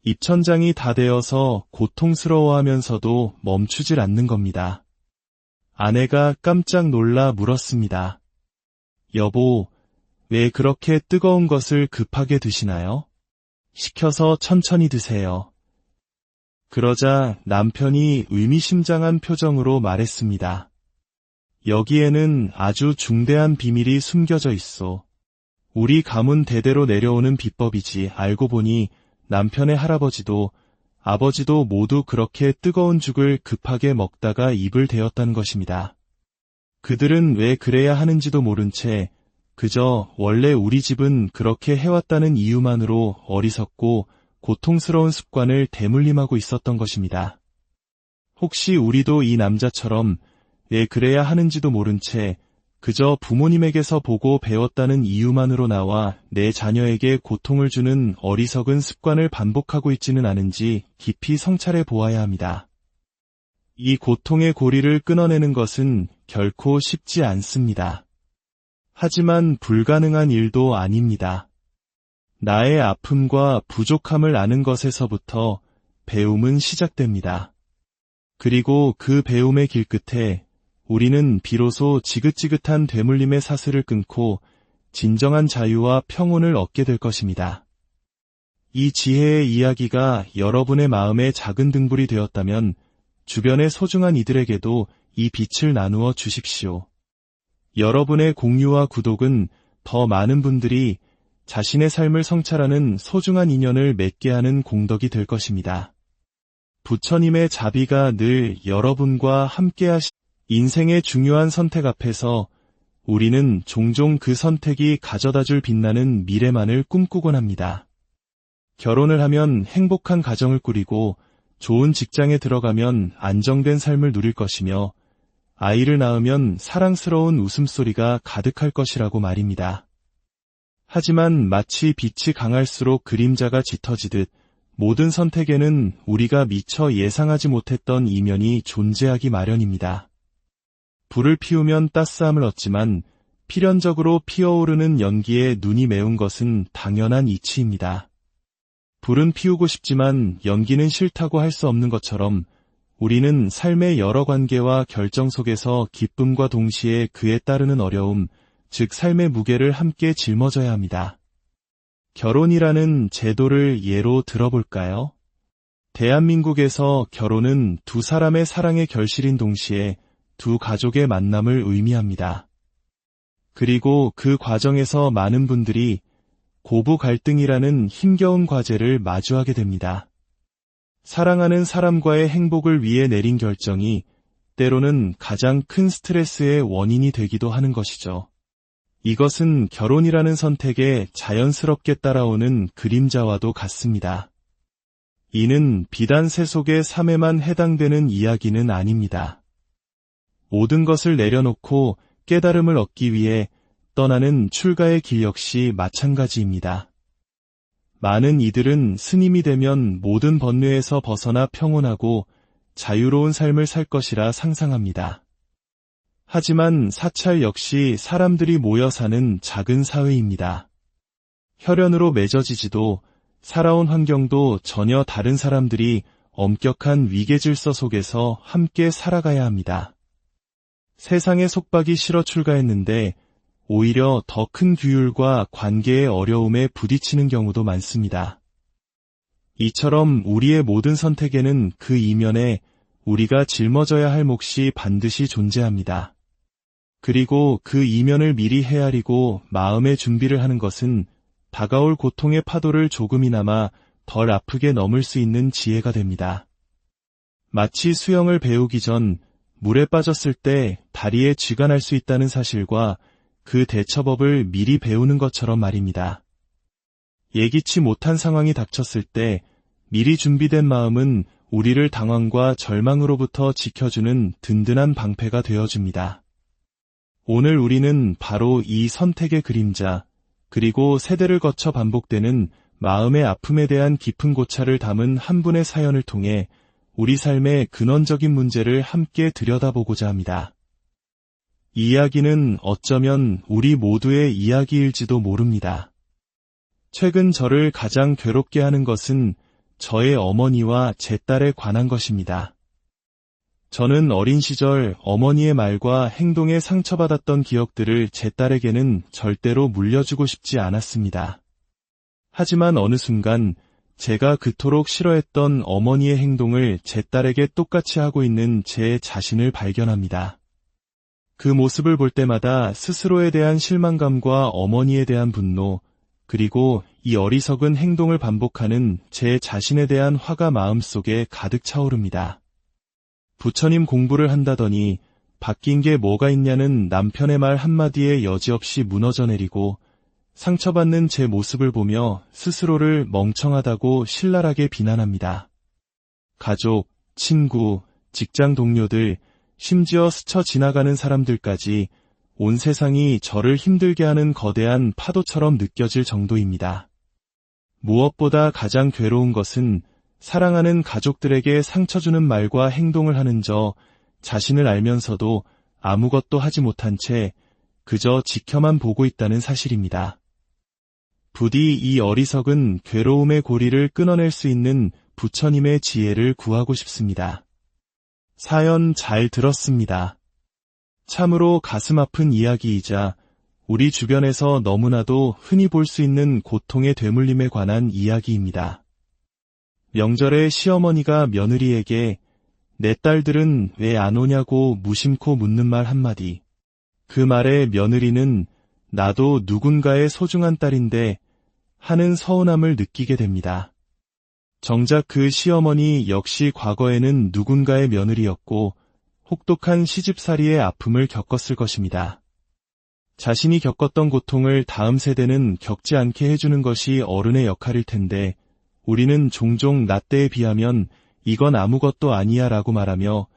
입천장이 다 되어서 고통스러워하면서도 멈추질 않는 겁니다. 아내가 깜짝 놀라 물었습니다. 여보, 왜 그렇게 뜨거운 것을 급하게 드시나요? 식혀서 천천히 드세요. 그러자 남편이 의미심장한 표정으로 말했습니다. 여기에는 아주 중대한 비밀이 숨겨져 있어. 우리 가문 대대로 내려오는 비법이지. 알고 보니 남편의 할아버지도 아버지도 모두 그렇게 뜨거운 죽을 급하게 먹다가 입을 대었다는 것입니다. 그들은 왜 그래야 하는지도 모른 채 그저 원래 우리 집은 그렇게 해왔다는 이유만으로 어리석고 고통스러운 습관을 대물림하고 있었던 것입니다. 혹시 우리도 이 남자처럼 왜 그래야 하는지도 모른 채 그저 부모님에게서 보고 배웠다는 이유만으로 나와 내 자녀에게 고통을 주는 어리석은 습관을 반복하고 있지는 않은지 깊이 성찰해 보아야 합니다. 이 고통의 고리를 끊어내는 것은 결코 쉽지 않습니다. 하지만 불가능한 일도 아닙니다. 나의 아픔과 부족함을 아는 것에서부터 배움은 시작됩니다. 그리고 그 배움의 길 끝에 우리는 비로소 지긋지긋한 되물림의 사슬을 끊고 진정한 자유와 평온을 얻게 될 것입니다. 이 지혜의 이야기가 여러분의 마음에 작은 등불이 되었다면 주변의 소중한 이들에게도 이 빛을 나누어 주십시오. 여러분의 공유와 구독은 더 많은 분들이 자신의 삶을 성찰하는 소중한 인연을 맺게 하는 공덕이 될 것입니다. 부처님의 자비가 늘 여러분과 함께하시. 인생의 중요한 선택 앞에서 우리는 종종 그 선택이 가져다줄 빛나는 미래만을 꿈꾸곤 합니다. 결혼을 하면 행복한 가정을 꾸리고 좋은 직장에 들어가면 안정된 삶을 누릴 것이며 아이를 낳으면 사랑스러운 웃음소리가 가득할 것이라고 말입니다. 하지만 마치 빛이 강할수록 그림자가 짙어지듯 모든 선택에는 우리가 미처 예상하지 못했던 이면이 존재하기 마련입니다. 불을 피우면 따스함을 얻지만 필연적으로 피어오르는 연기에 눈이 매운 것은 당연한 이치입니다. 불은 피우고 싶지만 연기는 싫다고 할 수 없는 것처럼 우리는 삶의 여러 관계와 결정 속에서 기쁨과 동시에 그에 따르는 어려움, 즉 삶의 무게를 함께 짊어져야 합니다. 결혼이라는 제도를 예로 들어볼까요? 대한민국에서 결혼은 두 사람의 사랑의 결실인 동시에 두 가족의 만남을 의미합니다. 그리고 그 과정에서 많은 분들이 고부 갈등이라는 힘겨운 과제를 마주하게 됩니다. 사랑하는 사람과의 행복을 위해 내린 결정이 때로는 가장 큰 스트레스의 원인이 되기도 하는 것이죠. 이것은 결혼이라는 선택에 자연스럽게 따라오는 그림자와도 같습니다. 이는 비단 세속의 삶에만 해당되는 이야기는 아닙니다. 모든 것을 내려놓고 깨달음을 얻기 위해 떠나는 출가의 길 역시 마찬가지입니다. 많은 이들은 스님이 되면 모든 번뇌에서 벗어나 평온하고 자유로운 삶을 살 것이라 상상합니다. 하지만 사찰 역시 사람들이 모여 사는 작은 사회입니다. 혈연으로 맺어지지도 살아온 환경도 전혀 다른 사람들이 엄격한 위계질서 속에서 함께 살아가야 합니다. 세상의 속박이 싫어 출가했는데 오히려 더 큰 규율과 관계의 어려움에 부딪히는 경우도 많습니다. 이처럼 우리의 모든 선택에는 그 이면에 우리가 짊어져야 할 몫이 반드시 존재합니다. 그리고 그 이면을 미리 헤아리고 마음의 준비를 하는 것은 다가올 고통의 파도를 조금이나마 덜 아프게 넘을 수 있는 지혜가 됩니다. 마치 수영을 배우기 전 물에 빠졌을 때 다리에 쥐가 날 수 있다는 사실과 그 대처법을 미리 배우는 것처럼 말입니다. 예기치 못한 상황이 닥쳤을 때 미리 준비된 마음은 우리를 당황과 절망으로부터 지켜주는 든든한 방패가 되어줍니다. 오늘 우리는 바로 이 선택의 그림자, 그리고 세대를 거쳐 반복되는 마음의 아픔에 대한 깊은 고찰을 담은 한 분의 사연을 통해 우리 삶의 근원적인 문제를 함께 들여다보고자 합니다. 이 이야기는 어쩌면 우리 모두의 이야기일지도 모릅니다. 최근 저를 가장 괴롭게 하는 것은 저의 어머니와 제 딸에 관한 것입니다. 저는 어린 시절 어머니의 말과 행동에 상처받았던 기억들을 제 딸에게는 절대로 물려주고 싶지 않았습니다. 하지만 어느 순간 제가 그토록 싫어했던 어머니의 행동을 제 딸에게 똑같이 하고 있는 제 자신을 발견합니다. 그 모습을 볼 때마다 스스로에 대한 실망감과 어머니에 대한 분노, 그리고 이 어리석은 행동을 반복하는 제 자신에 대한 화가 마음속에 가득 차오릅니다. 부처님 공부를 한다더니 바뀐 게 뭐가 있냐는 남편의 말 한마디에 여지없이 무너져 내리고 상처받는 제 모습을 보며 스스로를 멍청하다고 신랄하게 비난합니다. 가족, 친구, 직장 동료들, 심지어 스쳐 지나가는 사람들까지 온 세상이 저를 힘들게 하는 거대한 파도처럼 느껴질 정도입니다. 무엇보다 가장 괴로운 것은 사랑하는 가족들에게 상처 주는 말과 행동을 하는 저 자신을 알면서도 아무것도 하지 못한 채 그저 지켜만 보고 있다는 사실입니다. 부디 이 어리석은 괴로움의 고리를 끊어낼 수 있는 부처님의 지혜를 구하고 싶습니다. 사연 잘 들었습니다. 참으로 가슴 아픈 이야기이자 우리 주변에서 너무나도 흔히 볼 수 있는 고통의 되물림에 관한 이야기입니다. 명절에 시어머니가 며느리에게 내 딸들은 왜 안 오냐고 무심코 묻는 말 한마디. 그 말에 며느리는 나도 누군가의 소중한 딸인데 하는 서운함을 느끼게 됩니다. 정작 그 시어머니 역시 과거에는 누군가의 며느리였고 혹독한 시집살이의 아픔을 겪었을 것입니다. 자신이 겪었던 고통을 다음 세대는 겪지 않게 해주는 것이 어른의 역할일 텐데 우리는 종종 나 때에 비하면 이건 아무것도 아니야 라고 말하며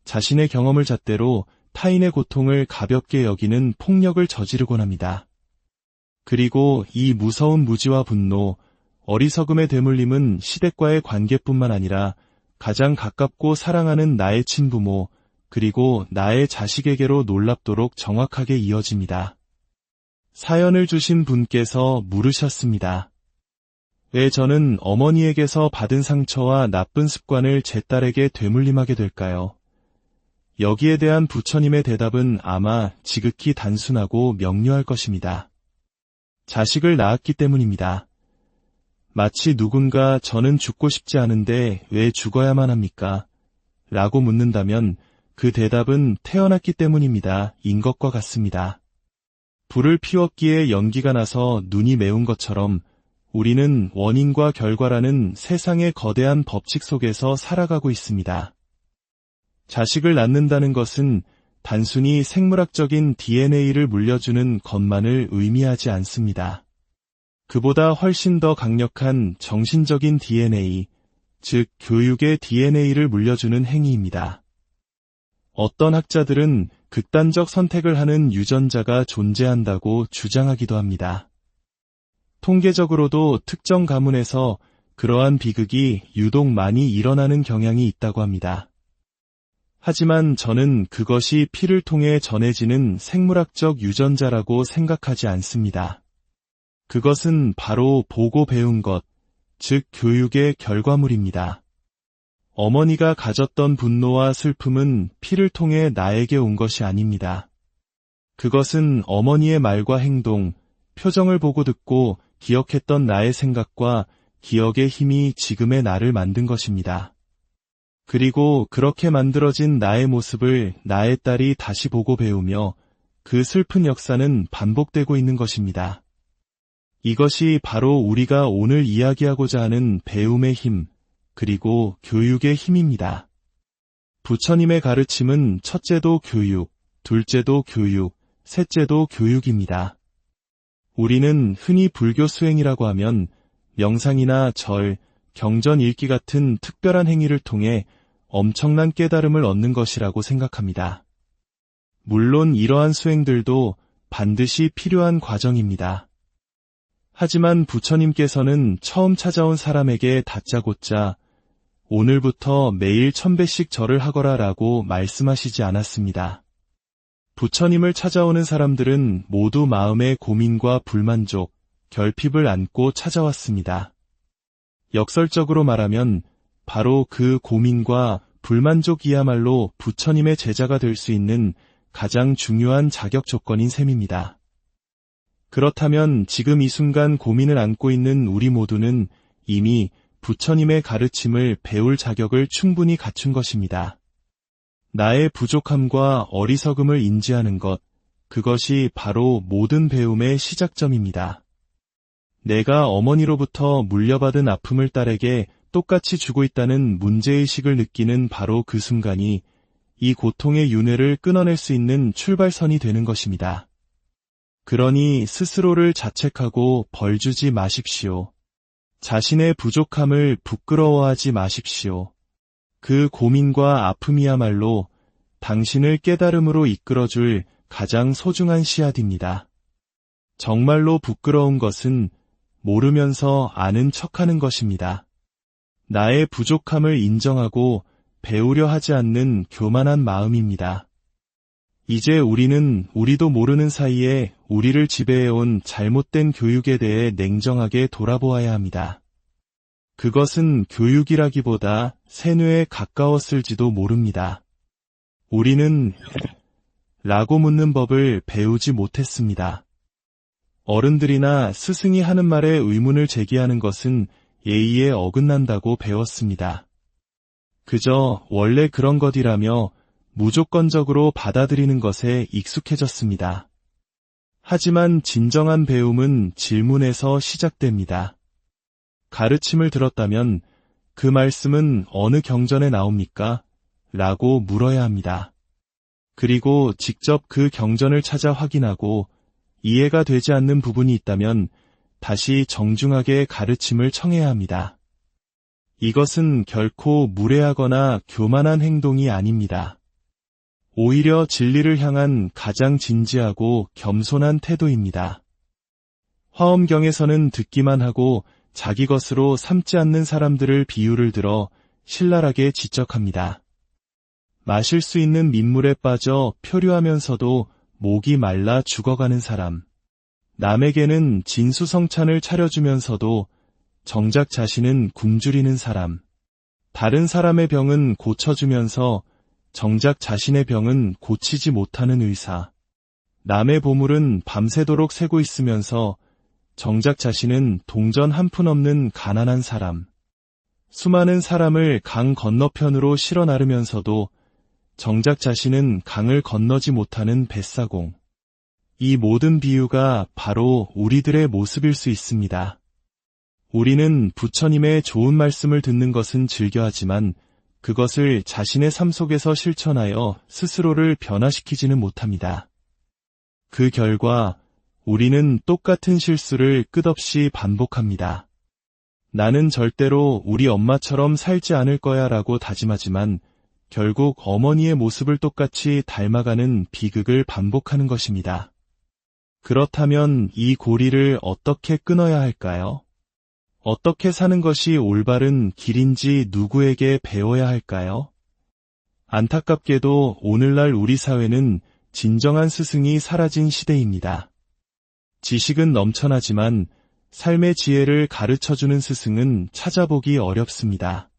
자신의 경험을 잣대로 타인의 고통을 가볍게 여기는 폭력을 저지르곤 합니다. 그리고 이 무서운 무지와 분노, 어리석음의 되물림은 시댁과의 관계뿐만 아니라 가장 가깝고 사랑하는 나의 친부모, 그리고 나의 자식에게로 놀랍도록 정확하게 이어집니다. 사연을 주신 분께서 물으셨습니다. 왜 저는 어머니에게서 받은 상처와 나쁜 습관을 제 딸에게 되물림하게 될까요? 여기에 대한 부처님의 대답은 아마 지극히 단순하고 명료할 것입니다. 자식을 낳았기 때문입니다. 마치 누군가 저는 죽고 싶지 않은데 왜 죽어야만 합니까? 라고 묻는다면 그 대답은 태어났기 때문입니다. 인 것과 같습니다. 불을 피웠기에 연기가 나서 눈이 매운 것처럼 우리는 원인과 결과라는 세상의 거대한 법칙 속에서 살아가고 있습니다. 자식을 낳는다는 것은 단순히 생물학적인 DNA를 물려주는 것만을 의미하지 않습니다. 그보다 훨씬 더 강력한 정신적인 DNA, 즉 교육의 DNA를 물려주는 행위입니다. 어떤 학자들은 극단적 선택을 하는 유전자가 존재한다고 주장하기도 합니다. 통계적으로도 특정 가문에서 그러한 비극이 유독 많이 일어나는 경향이 있다고 합니다. 하지만 저는 그것이 피를 통해 전해지는 생물학적 유전자라고 생각하지 않습니다. 그것은 바로 보고 배운 것, 즉 교육의 결과물입니다. 어머니가 가졌던 분노와 슬픔은 피를 통해 나에게 온 것이 아닙니다. 그것은 어머니의 말과 행동, 표정을 보고 듣고 기억했던 나의 생각과 기억의 힘이 지금의 나를 만든 것입니다. 그리고 그렇게 만들어진 나의 모습을 나의 딸이 다시 보고 배우며 그 슬픈 역사는 반복되고 있는 것입니다. 이것이 바로 우리가 오늘 이야기하고자 하는 배움의 힘, 그리고 교육의 힘입니다. 부처님의 가르침은 첫째도 교육, 둘째도 교육, 셋째도 교육입니다. 우리는 흔히 불교 수행이라고 하면 명상이나 절, 경전 읽기 같은 특별한 행위를 통해 엄청난 깨달음을 얻는 것이라고 생각합니다. 물론 이러한 수행들도 반드시 필요한 과정입니다. 하지만 부처님께서는 처음 찾아온 사람에게 다짜고짜 오늘부터 매일 1000배씩 절을 하거라 라고 말씀하시지 않았습니다. 부처님을 찾아오는 사람들은 모두 마음의 고민과 불만족, 결핍을 안고 찾아왔습니다. 역설적으로 말하면 바로 그 고민과 불만족이야말로 부처님의 제자가 될 수 있는 가장 중요한 자격 조건인 셈입니다. 그렇다면 지금 이 순간 고민을 안고 있는 우리 모두는 이미 부처님의 가르침을 배울 자격을 충분히 갖춘 것입니다. 나의 부족함과 어리석음을 인지하는 것, 그것이 바로 모든 배움의 시작점입니다. 내가 어머니로부터 물려받은 아픔을 딸에게 똑같이 주고 있다는 문제의식을 느끼는 바로 그 순간이 이 고통의 윤회를 끊어낼 수 있는 출발선이 되는 것입니다. 그러니 스스로를 자책하고 벌주지 마십시오. 자신의 부족함을 부끄러워하지 마십시오. 그 고민과 아픔이야말로 당신을 깨달음으로 이끌어줄 가장 소중한 씨앗입니다. 정말로 부끄러운 것은 모르면서 아는 척하는 것입니다. 나의 부족함을 인정하고 배우려 하지 않는 교만한 마음입니다. 이제 우리는 우리도 모르는 사이에 우리를 지배해온 잘못된 교육에 대해 냉정하게 돌아보아야 합니다. 그것은 교육이라기보다 세뇌에 가까웠을지도 모릅니다. 우리는 라고 묻는 법을 배우지 못했습니다. 어른들이나 스승이 하는 말에 의문을 제기하는 것은 예의에 어긋난다고 배웠습니다. 그저 원래 그런 것이라며 무조건적으로 받아들이는 것에 익숙해졌습니다. 하지만 진정한 배움은 질문에서 시작됩니다. 가르침을 들었다면 그 말씀은 어느 경전에 나옵니까? 라고 물어야 합니다. 그리고 직접 그 경전을 찾아 확인하고 이해가 되지 않는 부분이 있다면 다시 정중하게 가르침을 청해야 합니다. 이것은 결코 무례하거나 교만한 행동이 아닙니다. 오히려 진리를 향한 가장 진지하고 겸손한 태도입니다. 화엄경에서는 듣기만 하고 자기 것으로 삼지 않는 사람들을 비유를 들어 신랄하게 지적합니다. 마실 수 있는 민물에 빠져 표류하면서도 목이 말라 죽어가는 사람. 남에게는 진수성찬을 차려주면서도 정작 자신은 굶주리는 사람. 다른 사람의 병은 고쳐주면서 정작 자신의 병은 고치지 못하는 의사. 남의 보물은 밤새도록 새고 있으면서 정작 자신은 동전 한 푼 없는 가난한 사람. 수많은 사람을 강 건너편으로 실어 나르면서도 정작 자신은 강을 건너지 못하는 뱃사공. 이 모든 비유가 바로 우리들의 모습일 수 있습니다. 우리는 부처님의 좋은 말씀을 듣는 것은 즐겨하지만 그것을 자신의 삶 속에서 실천하여 스스로를 변화시키지는 못합니다. 그 결과 우리는 똑같은 실수를 끝없이 반복합니다. 나는 절대로 우리 엄마처럼 살지 않을 거야 라고 다짐하지만 결국 어머니의 모습을 똑같이 닮아가는 비극을 반복하는 것입니다. 그렇다면 이 고리를 어떻게 끊어야 할까요? 어떻게 사는 것이 올바른 길인지 누구에게 배워야 할까요? 안타깝게도 오늘날 우리 사회는 진정한 스승이 사라진 시대입니다. 지식은 넘쳐나지만 삶의 지혜를 가르쳐주는 스승은 찾아보기 어렵습니다.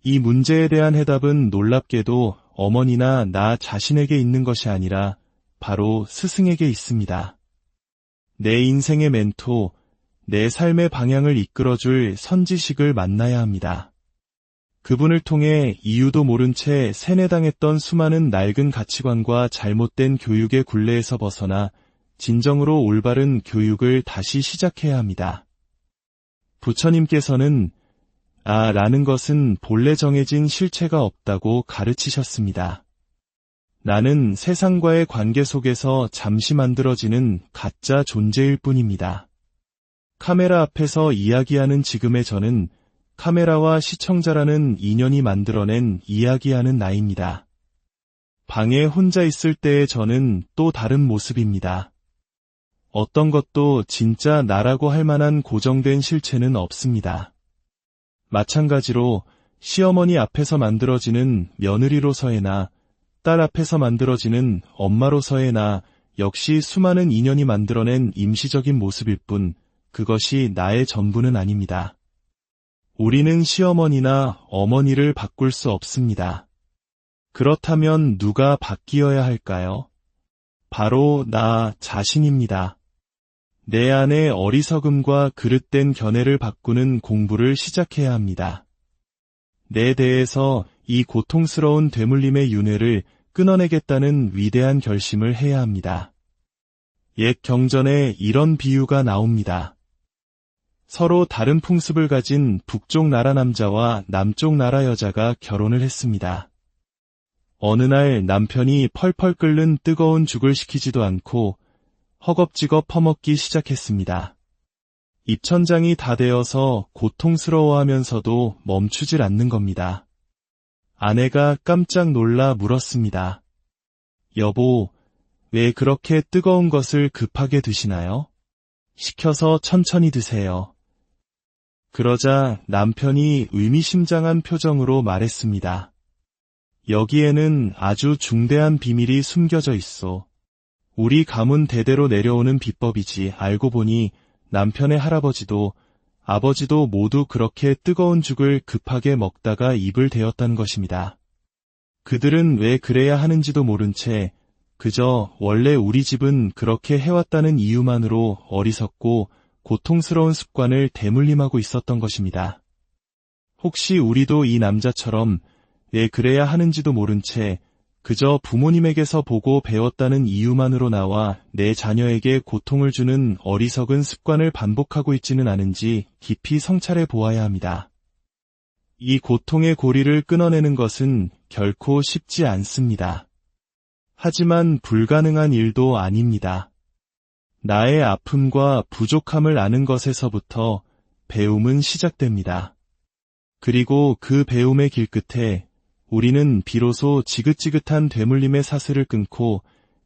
이 문제에 대한 해답은 놀랍게도 어머니나 나 자신에게 있는 것이 아니라 바로 스승에게 있습니다. 내 인생의 멘토, 내 삶의 방향을 이끌어줄 선지식을 만나야 합니다. 그분을 통해 이유도 모른 채 세뇌당했던 수많은 낡은 가치관과 잘못된 교육의 굴레에서 벗어나 진정으로 올바른 교육을 다시 시작해야 합니다. 부처님께서는 라는 것은 본래 정해진 실체가 없다고 가르치셨습니다. 나는 세상과의 관계 속에서 잠시 만들어지는 가짜 존재일 뿐입니다. 카메라 앞에서 이야기하는 지금의 저는 카메라와 시청자라는 인연이 만들어낸 이야기하는 나입니다. 방에 혼자 있을 때의 저는 또 다른 모습입니다. 어떤 것도 진짜 나라고 할 만한 고정된 실체는 없습니다. 마찬가지로 시어머니 앞에서 만들어지는 며느리로서의 나, 딸 앞에서 만들어지는 엄마로서의 나 역시 수많은 인연이 만들어낸 임시적인 모습일 뿐 그것이 나의 전부는 아닙니다. 우리는 시어머니나 어머니를 바꿀 수 없습니다. 그렇다면 누가 바뀌어야 할까요? 바로 나 자신입니다. 내 안의 어리석음과 그릇된 견해를 바꾸는 공부를 시작해야 합니다. 내 대해서 이 고통스러운 되물림의 윤회를 끊어내겠다는 위대한 결심을 해야 합니다. 옛 경전에 이런 비유가 나옵니다. 서로 다른 풍습을 가진 북쪽 나라 남자와 남쪽 나라 여자가 결혼을 했습니다. 어느 날 남편이 펄펄 끓는 뜨거운 죽을 식히지도 않고 허겁지겁 퍼먹기 시작했습니다. 입천장이 다 되어서 고통스러워하면서도 멈추질 않는 겁니다. 아내가 깜짝 놀라 물었습니다. 여보, 왜 그렇게 뜨거운 것을 급하게 드시나요? 식혀서 천천히 드세요. 그러자 남편이 의미심장한 표정으로 말했습니다. 여기에는 아주 중대한 비밀이 숨겨져 있어. 우리 가문 대대로 내려오는 비법이지. 알고 보니 남편의 할아버지도 아버지도 모두 그렇게 뜨거운 죽을 급하게 먹다가 입을 대었다는 것입니다. 그들은 왜 그래야 하는지도 모른 채 그저 원래 우리 집은 그렇게 해왔다는 이유만으로 어리석고 고통스러운 습관을 대물림하고 있었던 것입니다. 혹시 우리도 이 남자처럼 왜 그래야 하는지도 모른 채 그저 부모님에게서 보고 배웠다는 이유만으로 나와 내 자녀에게 고통을 주는 어리석은 습관을 반복하고 있지는 않은지 깊이 성찰해 보아야 합니다. 이 고통의 고리를 끊어내는 것은 결코 쉽지 않습니다. 하지만 불가능한 일도 아닙니다. 나의 아픔과 부족함을 아는 것에서부터 배움은 시작됩니다. 그리고 그 배움의 길 끝에 우리는 비로소 지긋지긋한 되물림의 사슬을 끊고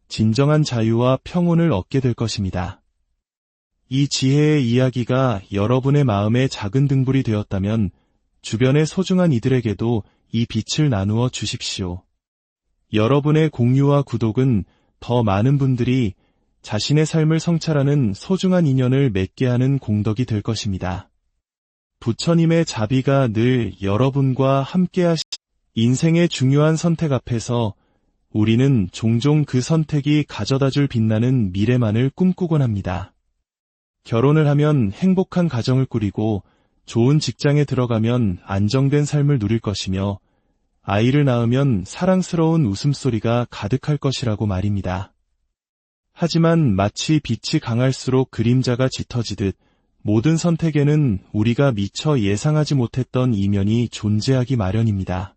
진정한 자유와 평온을 얻게 될 것입니다. 이 지혜의 이야기가 여러분의 마음에 작은 등불이 되었다면 주변의 소중한 이들에게도 이 빛을 나누어 주십시오. 여러분의 공유와 구독은 더 많은 분들이 자신의 삶을 성찰하는 소중한 인연을 맺게 하는 공덕이 될 것입니다. 부처님의 자비가 늘 여러분과 함께하시. 인생의 중요한 선택 앞에서 우리는 종종 그 선택이 가져다줄 빛나는 미래만을 꿈꾸곤 합니다. 결혼을 하면 행복한 가정을 꾸리고 좋은 직장에 들어가면 안정된 삶을 누릴 것이며 아이를 낳으면 사랑스러운 웃음소리가 가득할 것이라고 말입니다. 하지만 마치 빛이 강할수록 그림자가 짙어지듯 모든 선택에는 우리가 미처 예상하지 못했던 이면이 존재하기 마련입니다.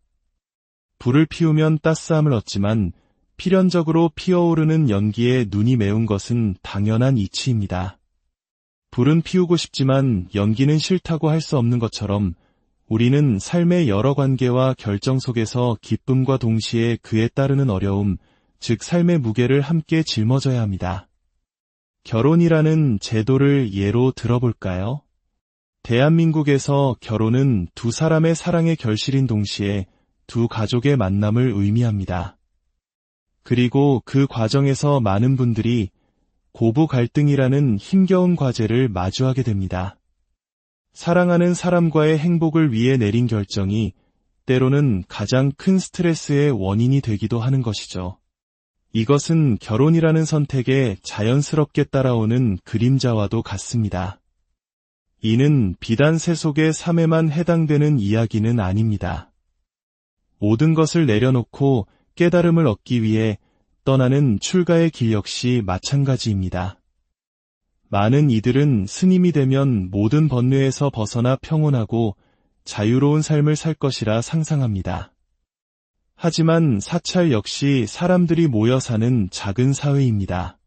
불을 피우면 따스함을 얻지만 필연적으로 피어오르는 연기에 눈이 매운 것은 당연한 이치입니다. 불은 피우고 싶지만 연기는 싫다고 할 수 없는 것처럼 우리는 삶의 여러 관계와 결정 속에서 기쁨과 동시에 그에 따르는 어려움, 즉 삶의 무게를 함께 짊어져야 합니다. 결혼이라는 제도를 예로 들어볼까요? 대한민국에서 결혼은 두 사람의 사랑의 결실인 동시에 두 가족의 만남을 의미합니다. 그리고 그 과정에서 많은 분들이 고부 갈등이라는 힘겨운 과제를 마주하게 됩니다. 사랑하는 사람과의 행복을 위해 내린 결정이 때로는 가장 큰 스트레스의 원인이 되기도 하는 것이죠. 이것은 결혼이라는 선택에 자연스럽게 따라오는 그림자와도 같습니다. 이는 비단 세속의 삶에만 해당되는 이야기는 아닙니다. 모든 것을 내려놓고 깨달음을 얻기 위해 떠나는 출가의 길 역시 마찬가지입니다. 많은 이들은 스님이 되면 모든 번뇌에서 벗어나 평온하고 자유로운 삶을 살 것이라 상상합니다. 하지만 사찰 역시 사람들이 모여 사는 작은 사회입니다.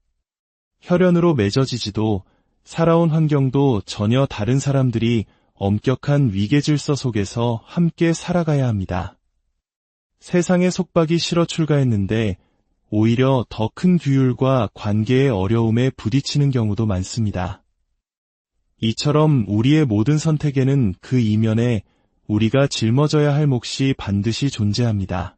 혈연으로 맺어지지도 살아온 환경도 전혀 다른 사람들이 엄격한 위계질서 속에서 함께 살아가야 합니다. 세상의 속박이 싫어 출가했는데 오히려 더 큰 규율과 관계의 어려움에 부딪히는 경우도 많습니다. 이처럼 우리의 모든 선택에는 그 이면에 우리가 짊어져야 할 몫이 반드시 존재합니다.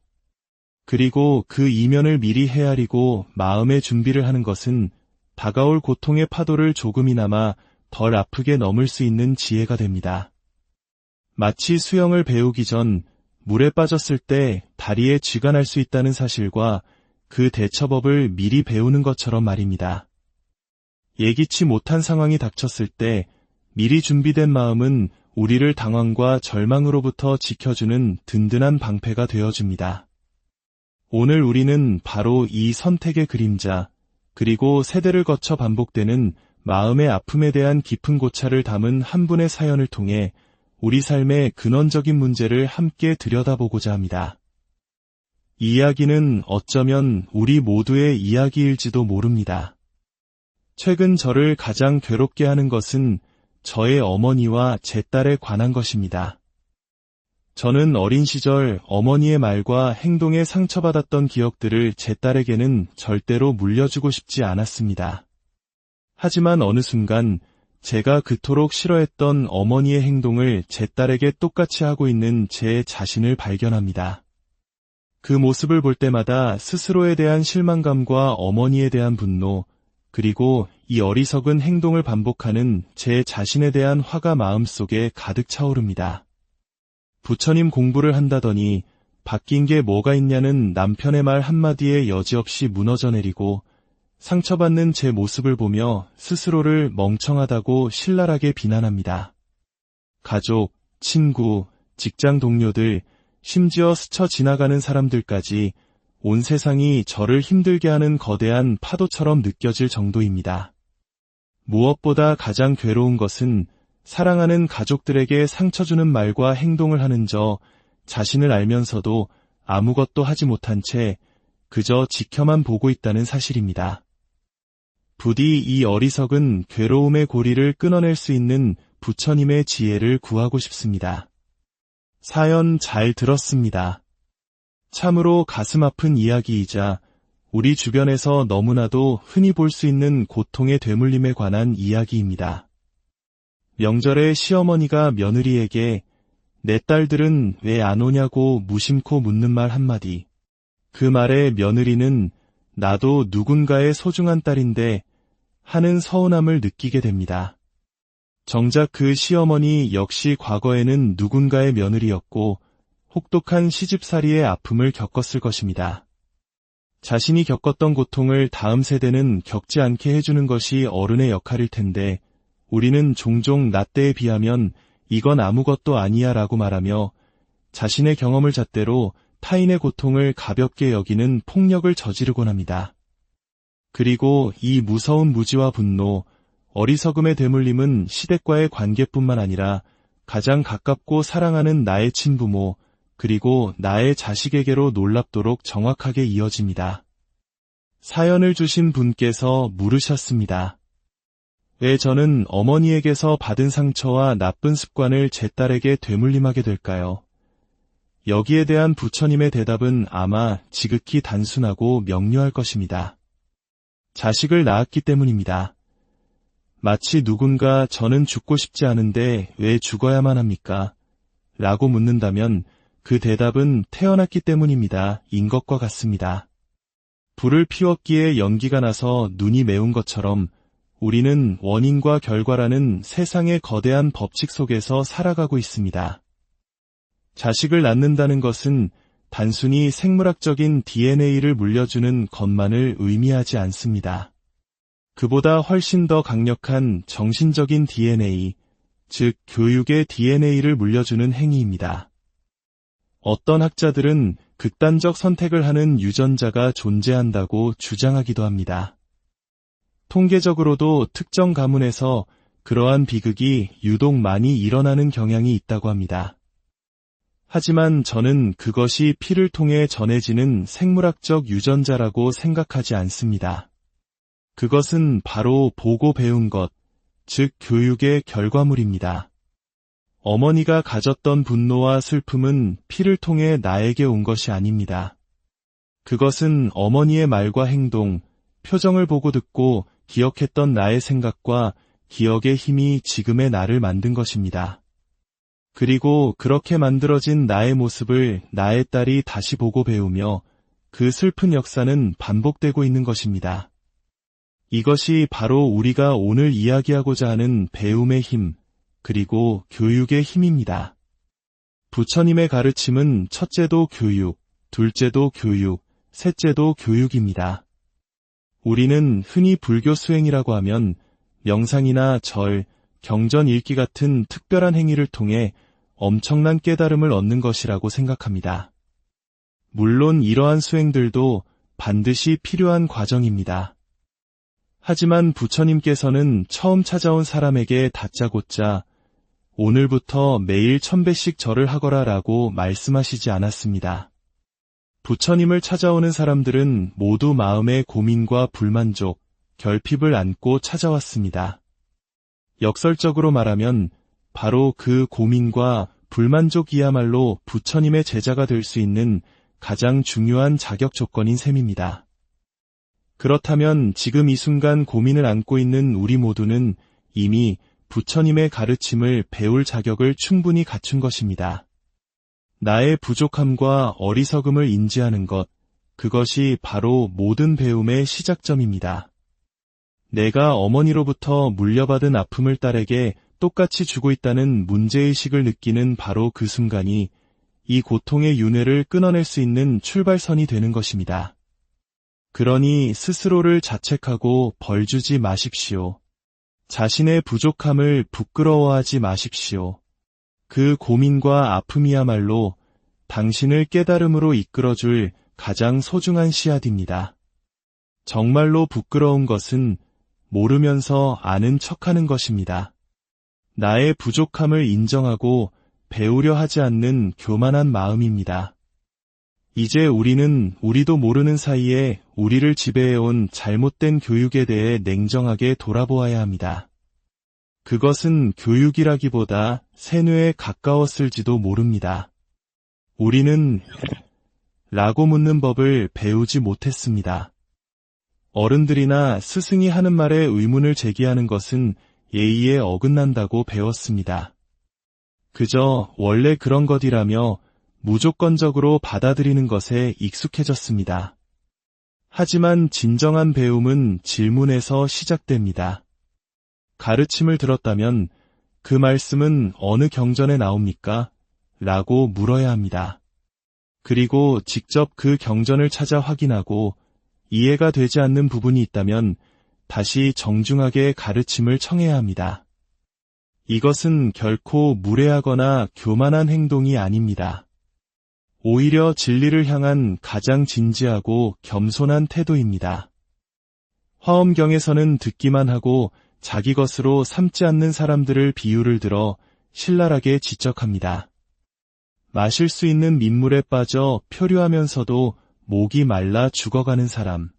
그리고 그 이면을 미리 헤아리고 마음의 준비를 하는 것은 다가올 고통의 파도를 조금이나마 덜 아프게 넘을 수 있는 지혜가 됩니다. 마치 수영을 배우기 전 물에 빠졌을 때 다리에 쥐가 날 수 있다는 사실과 그 대처법을 미리 배우는 것처럼 말입니다. 예기치 못한 상황이 닥쳤을 때 미리 준비된 마음은 우리를 당황과 절망으로부터 지켜주는 든든한 방패가 되어줍니다. 오늘 우리는 바로 이 선택의 그림자, 그리고 세대를 거쳐 반복되는 마음의 아픔에 대한 깊은 고찰을 담은 한 분의 사연을 통해 우리 삶의 근원적인 문제를 함께 들여다보고자 합니다. 이 이야기는 어쩌면 우리 모두의 이야기일지도 모릅니다. 최근 저를 가장 괴롭게 하는 것은 저의 어머니와 제 딸에 관한 것입니다. 저는 어린 시절 어머니의 말과 행동에 상처받았던 기억들을 제 딸에게는 절대로 물려주고 싶지 않았습니다. 하지만 어느 순간 제가 그토록 싫어했던 어머니의 행동을 제 딸에게 똑같이 하고 있는 제 자신을 발견합니다. 그 모습을 볼 때마다 스스로에 대한 실망감과 어머니에 대한 분노, 그리고 이 어리석은 행동을 반복하는 제 자신에 대한 화가 마음속에 가득 차오릅니다. 부처님 공부를 한다더니 바뀐 게 뭐가 있냐는 남편의 말 한마디에 여지없이 무너져 내리고 상처받는 제 모습을 보며 스스로를 멍청하다고 신랄하게 비난합니다. 가족, 친구, 직장 동료들, 심지어 스쳐 지나가는 사람들까지 온 세상이 저를 힘들게 하는 거대한 파도처럼 느껴질 정도입니다. 무엇보다 가장 괴로운 것은 사랑하는 가족들에게 상처 주는 말과 행동을 하는 저 자신을 알면서도 아무것도 하지 못한 채 그저 지켜만 보고 있다는 사실입니다. 부디 이 어리석은 괴로움의 고리를 끊어낼 수 있는 부처님의 지혜를 구하고 싶습니다. 사연 잘 들었습니다. 참으로 가슴 아픈 이야기이자 우리 주변에서 너무나도 흔히 볼 수 있는 고통의 되물림에 관한 이야기입니다. 명절에 시어머니가 며느리에게 내 딸들은 왜 안 오냐고 무심코 묻는 말 한마디. 그 말에 며느리는 나도 누군가의 소중한 딸인데 하는 서운함을 느끼게 됩니다. 정작 그 시어머니 역시 과거에는 누군가의 며느리였고 혹독한 시집살이의 아픔을 겪었을 것입니다. 자신이 겪었던 고통을 다음 세대는 겪지 않게 해주는 것이 어른의 역할일 텐데 우리는 종종 나 때에 비하면 이건 아무것도 아니야 라고 말하며 자신의 경험을 잣대로 타인의 고통을 가볍게 여기는 폭력을 저지르곤 합니다. 그리고 이 무서운 무지와 분노, 어리석음의 되물림은 시댁과의 관계뿐만 아니라 가장 가깝고 사랑하는 나의 친부모, 그리고 나의 자식에게로 놀랍도록 정확하게 이어집니다. 사연을 주신 분께서 물으셨습니다. 왜 저는 어머니에게서 받은 상처와 나쁜 습관을 제 딸에게 되물림하게 될까요? 여기에 대한 부처님의 대답은 아마 지극히 단순하고 명료할 것입니다. 자식을 낳았기 때문입니다. 마치 누군가 저는 죽고 싶지 않은데 왜 죽어야만 합니까? 라고 묻는다면 그 대답은 태어났기 때문입니다. 인 것과 같습니다. 불을 피웠기에 연기가 나서 눈이 매운 것처럼 우리는 원인과 결과라는 세상의 거대한 법칙 속에서 살아가고 있습니다. 자식을 낳는다는 것은 단순히 생물학적인 DNA를 물려주는 것만을 의미하지 않습니다. 그보다 훨씬 더 강력한 정신적인 DNA, 즉 교육의 DNA를 물려주는 행위입니다. 어떤 학자들은 극단적 선택을 하는 유전자가 존재한다고 주장하기도 합니다. 통계적으로도 특정 가문에서 그러한 비극이 유독 많이 일어나는 경향이 있다고 합니다. 하지만 저는 그것이 피를 통해 전해지는 생물학적 유전자라고 생각하지 않습니다. 그것은 바로 보고 배운 것, 즉 교육의 결과물입니다. 어머니가 가졌던 분노와 슬픔은 피를 통해 나에게 온 것이 아닙니다. 그것은 어머니의 말과 행동, 표정을 보고 듣고 기억했던 나의 생각과 기억의 힘이 지금의 나를 만든 것입니다. 그리고 그렇게 만들어진 나의 모습을 나의 딸이 다시 보고 배우며 그 슬픈 역사는 반복되고 있는 것입니다. 이것이 바로 우리가 오늘 이야기하고자 하는 배움의 힘, 그리고 교육의 힘입니다. 부처님의 가르침은 첫째도 교육, 둘째도 교육, 셋째도 교육입니다. 우리는 흔히 불교 수행이라고 하면 명상이나 절, 경전 읽기 같은 특별한 행위를 통해 엄청난 깨달음을 얻는 것이라고 생각합니다. 물론 이러한 수행들도 반드시 필요한 과정입니다. 하지만 부처님께서는 처음 찾아온 사람에게 다짜고짜 오늘부터 매일 1000배씩 절을 하거라 라고 말씀하시지 않았습니다. 부처님을 찾아오는 사람들은 모두 마음의 고민과 불만족, 결핍을 안고 찾아왔습니다. 역설적으로 말하면 바로 그 고민과 불만족이야말로 부처님의 제자가 될 수 있는 가장 중요한 자격 조건인 셈입니다. 그렇다면 지금 이 순간 고민을 안고 있는 우리 모두는 이미 부처님의 가르침을 배울 자격을 충분히 갖춘 것입니다. 나의 부족함과 어리석음을 인지하는 것, 그것이 바로 모든 배움의 시작점입니다. 내가 어머니로부터 물려받은 아픔을 딸에게 똑같이 주고 있다는 문제의식을 느끼는 바로 그 순간이 이 고통의 윤회를 끊어낼 수 있는 출발선이 되는 것입니다. 그러니 스스로를 자책하고 벌주지 마십시오. 자신의 부족함을 부끄러워하지 마십시오. 그 고민과 아픔이야말로 당신을 깨달음으로 이끌어줄 가장 소중한 씨앗입니다. 정말로 부끄러운 것은 모르면서 아는 척하는 것입니다. 나의 부족함을 인정하고 배우려 하지 않는 교만한 마음입니다. 이제 우리는 우리도 모르는 사이에 우리를 지배해온 잘못된 교육에 대해 냉정하게 돌아보아야 합니다. 그것은 교육이라기보다 세뇌에 가까웠을지도 모릅니다. 우리는 라고 묻는 법을 배우지 못했습니다. 어른들이나 스승이 하는 말에 의문을 제기하는 것은 예의에 어긋난다고 배웠습니다. 그저 원래 그런 것이라며 무조건적으로 받아들이는 것에 익숙해졌습니다. 하지만 진정한 배움은 질문에서 시작됩니다. 가르침을 들었다면 그 말씀은 어느 경전에 나옵니까? 라고 물어야 합니다. 그리고 직접 그 경전을 찾아 확인하고 이해가 되지 않는 부분이 있다면 다시 정중하게 가르침을 청해야 합니다. 이것은 결코 무례하거나 교만한 행동이 아닙니다. 오히려 진리를 향한 가장 진지하고 겸손한 태도입니다. 화엄경에서는 듣기만 하고 자기 것으로 삼지 않는 사람들을 비유를 들어 신랄하게 지적합니다. 마실 수 있는 민물에 빠져 표류하면서도 목이 말라 죽어가는 사람.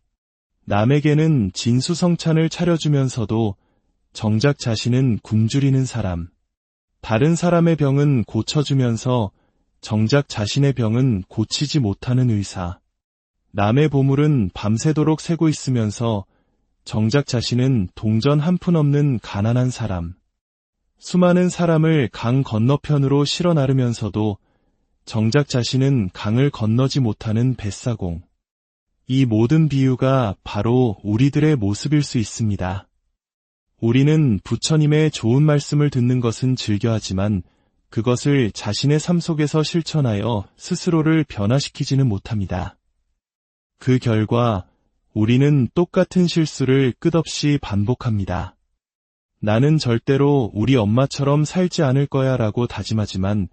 남에게는 진수성찬을 차려주면서도 정작 자신은 굶주리는 사람. 다른 사람의 병은 고쳐주면서 정작 자신의 병은 고치지 못하는 의사. 남의 보물은 밤새도록 세고 있으면서 정작 자신은 동전 한 푼 없는 가난한 사람. 수많은 사람을 강 건너편으로 실어 나르면서도 정작 자신은 강을 건너지 못하는 뱃사공. 이 모든 비유가 바로 우리들의 모습일 수 있습니다. 우리는 부처님의 좋은 말씀을 듣는 것은 즐겨하지만 그것을 자신의 삶 속에서 실천하여 스스로를 변화시키지는 못합니다. 그 결과 우리는 똑같은 실수를 끝없이 반복합니다. 나는 절대로 우리 엄마처럼 살지 않을 거야 라고 다짐하지만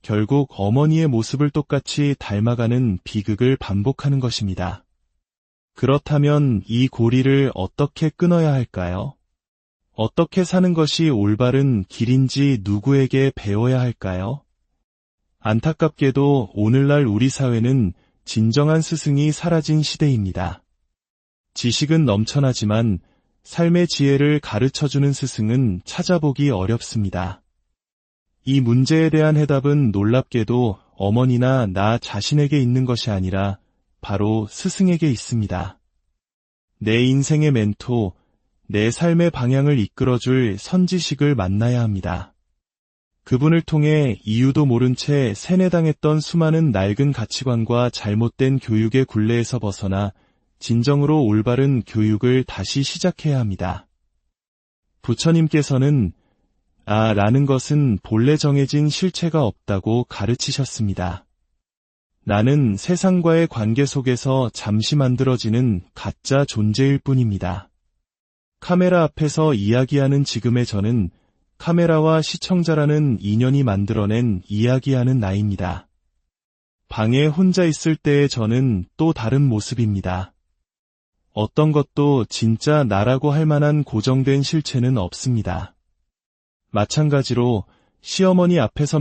결국 어머니의 모습을 똑같이 닮아가는 비극을 반복하는 것입니다. 그렇다면 이 고리를 어떻게 끊어야 할까요? 어떻게 사는 것이 올바른 길인지 누구에게 배워야 할까요? 안타깝게도 오늘날 우리 사회는 진정한 스승이 사라진 시대입니다. 지식은 넘쳐나지만 삶의 지혜를 가르쳐주는 스승은 찾아보기 어렵습니다. 이 문제에 대한 해답은 놀랍게도 어머니나 나 자신에게 있는 것이 아니라 바로 스승에게 있습니다. 내 인생의 멘토, 내 삶의 방향을 이끌어줄 선지식을 만나야 합니다. 그분을 통해 이유도 모른 채 세뇌당했던 수많은 낡은 가치관과 잘못된 교육의 굴레에서 벗어나 진정으로 올바른 교육을 다시 시작해야 합니다. 부처님께서는 라는 것은 본래 정해진 실체가 없다고 가르치셨습니다. 나는 세상과의 관계 속에서 잠시 만들어지는 가짜 존재일 뿐입니다. 카메라 앞에서 이야기하는 지금의 저는 카메라와 시청자라는 인연이 만들어낸 이야기하는 나이입니다. 방에 혼자 있을 때의 저는 또 다른 모습입니다. 어떤 것도 진짜 나라고 할 만한 고정된 실체는 없습니다. 마찬가지로 시어머니 앞에서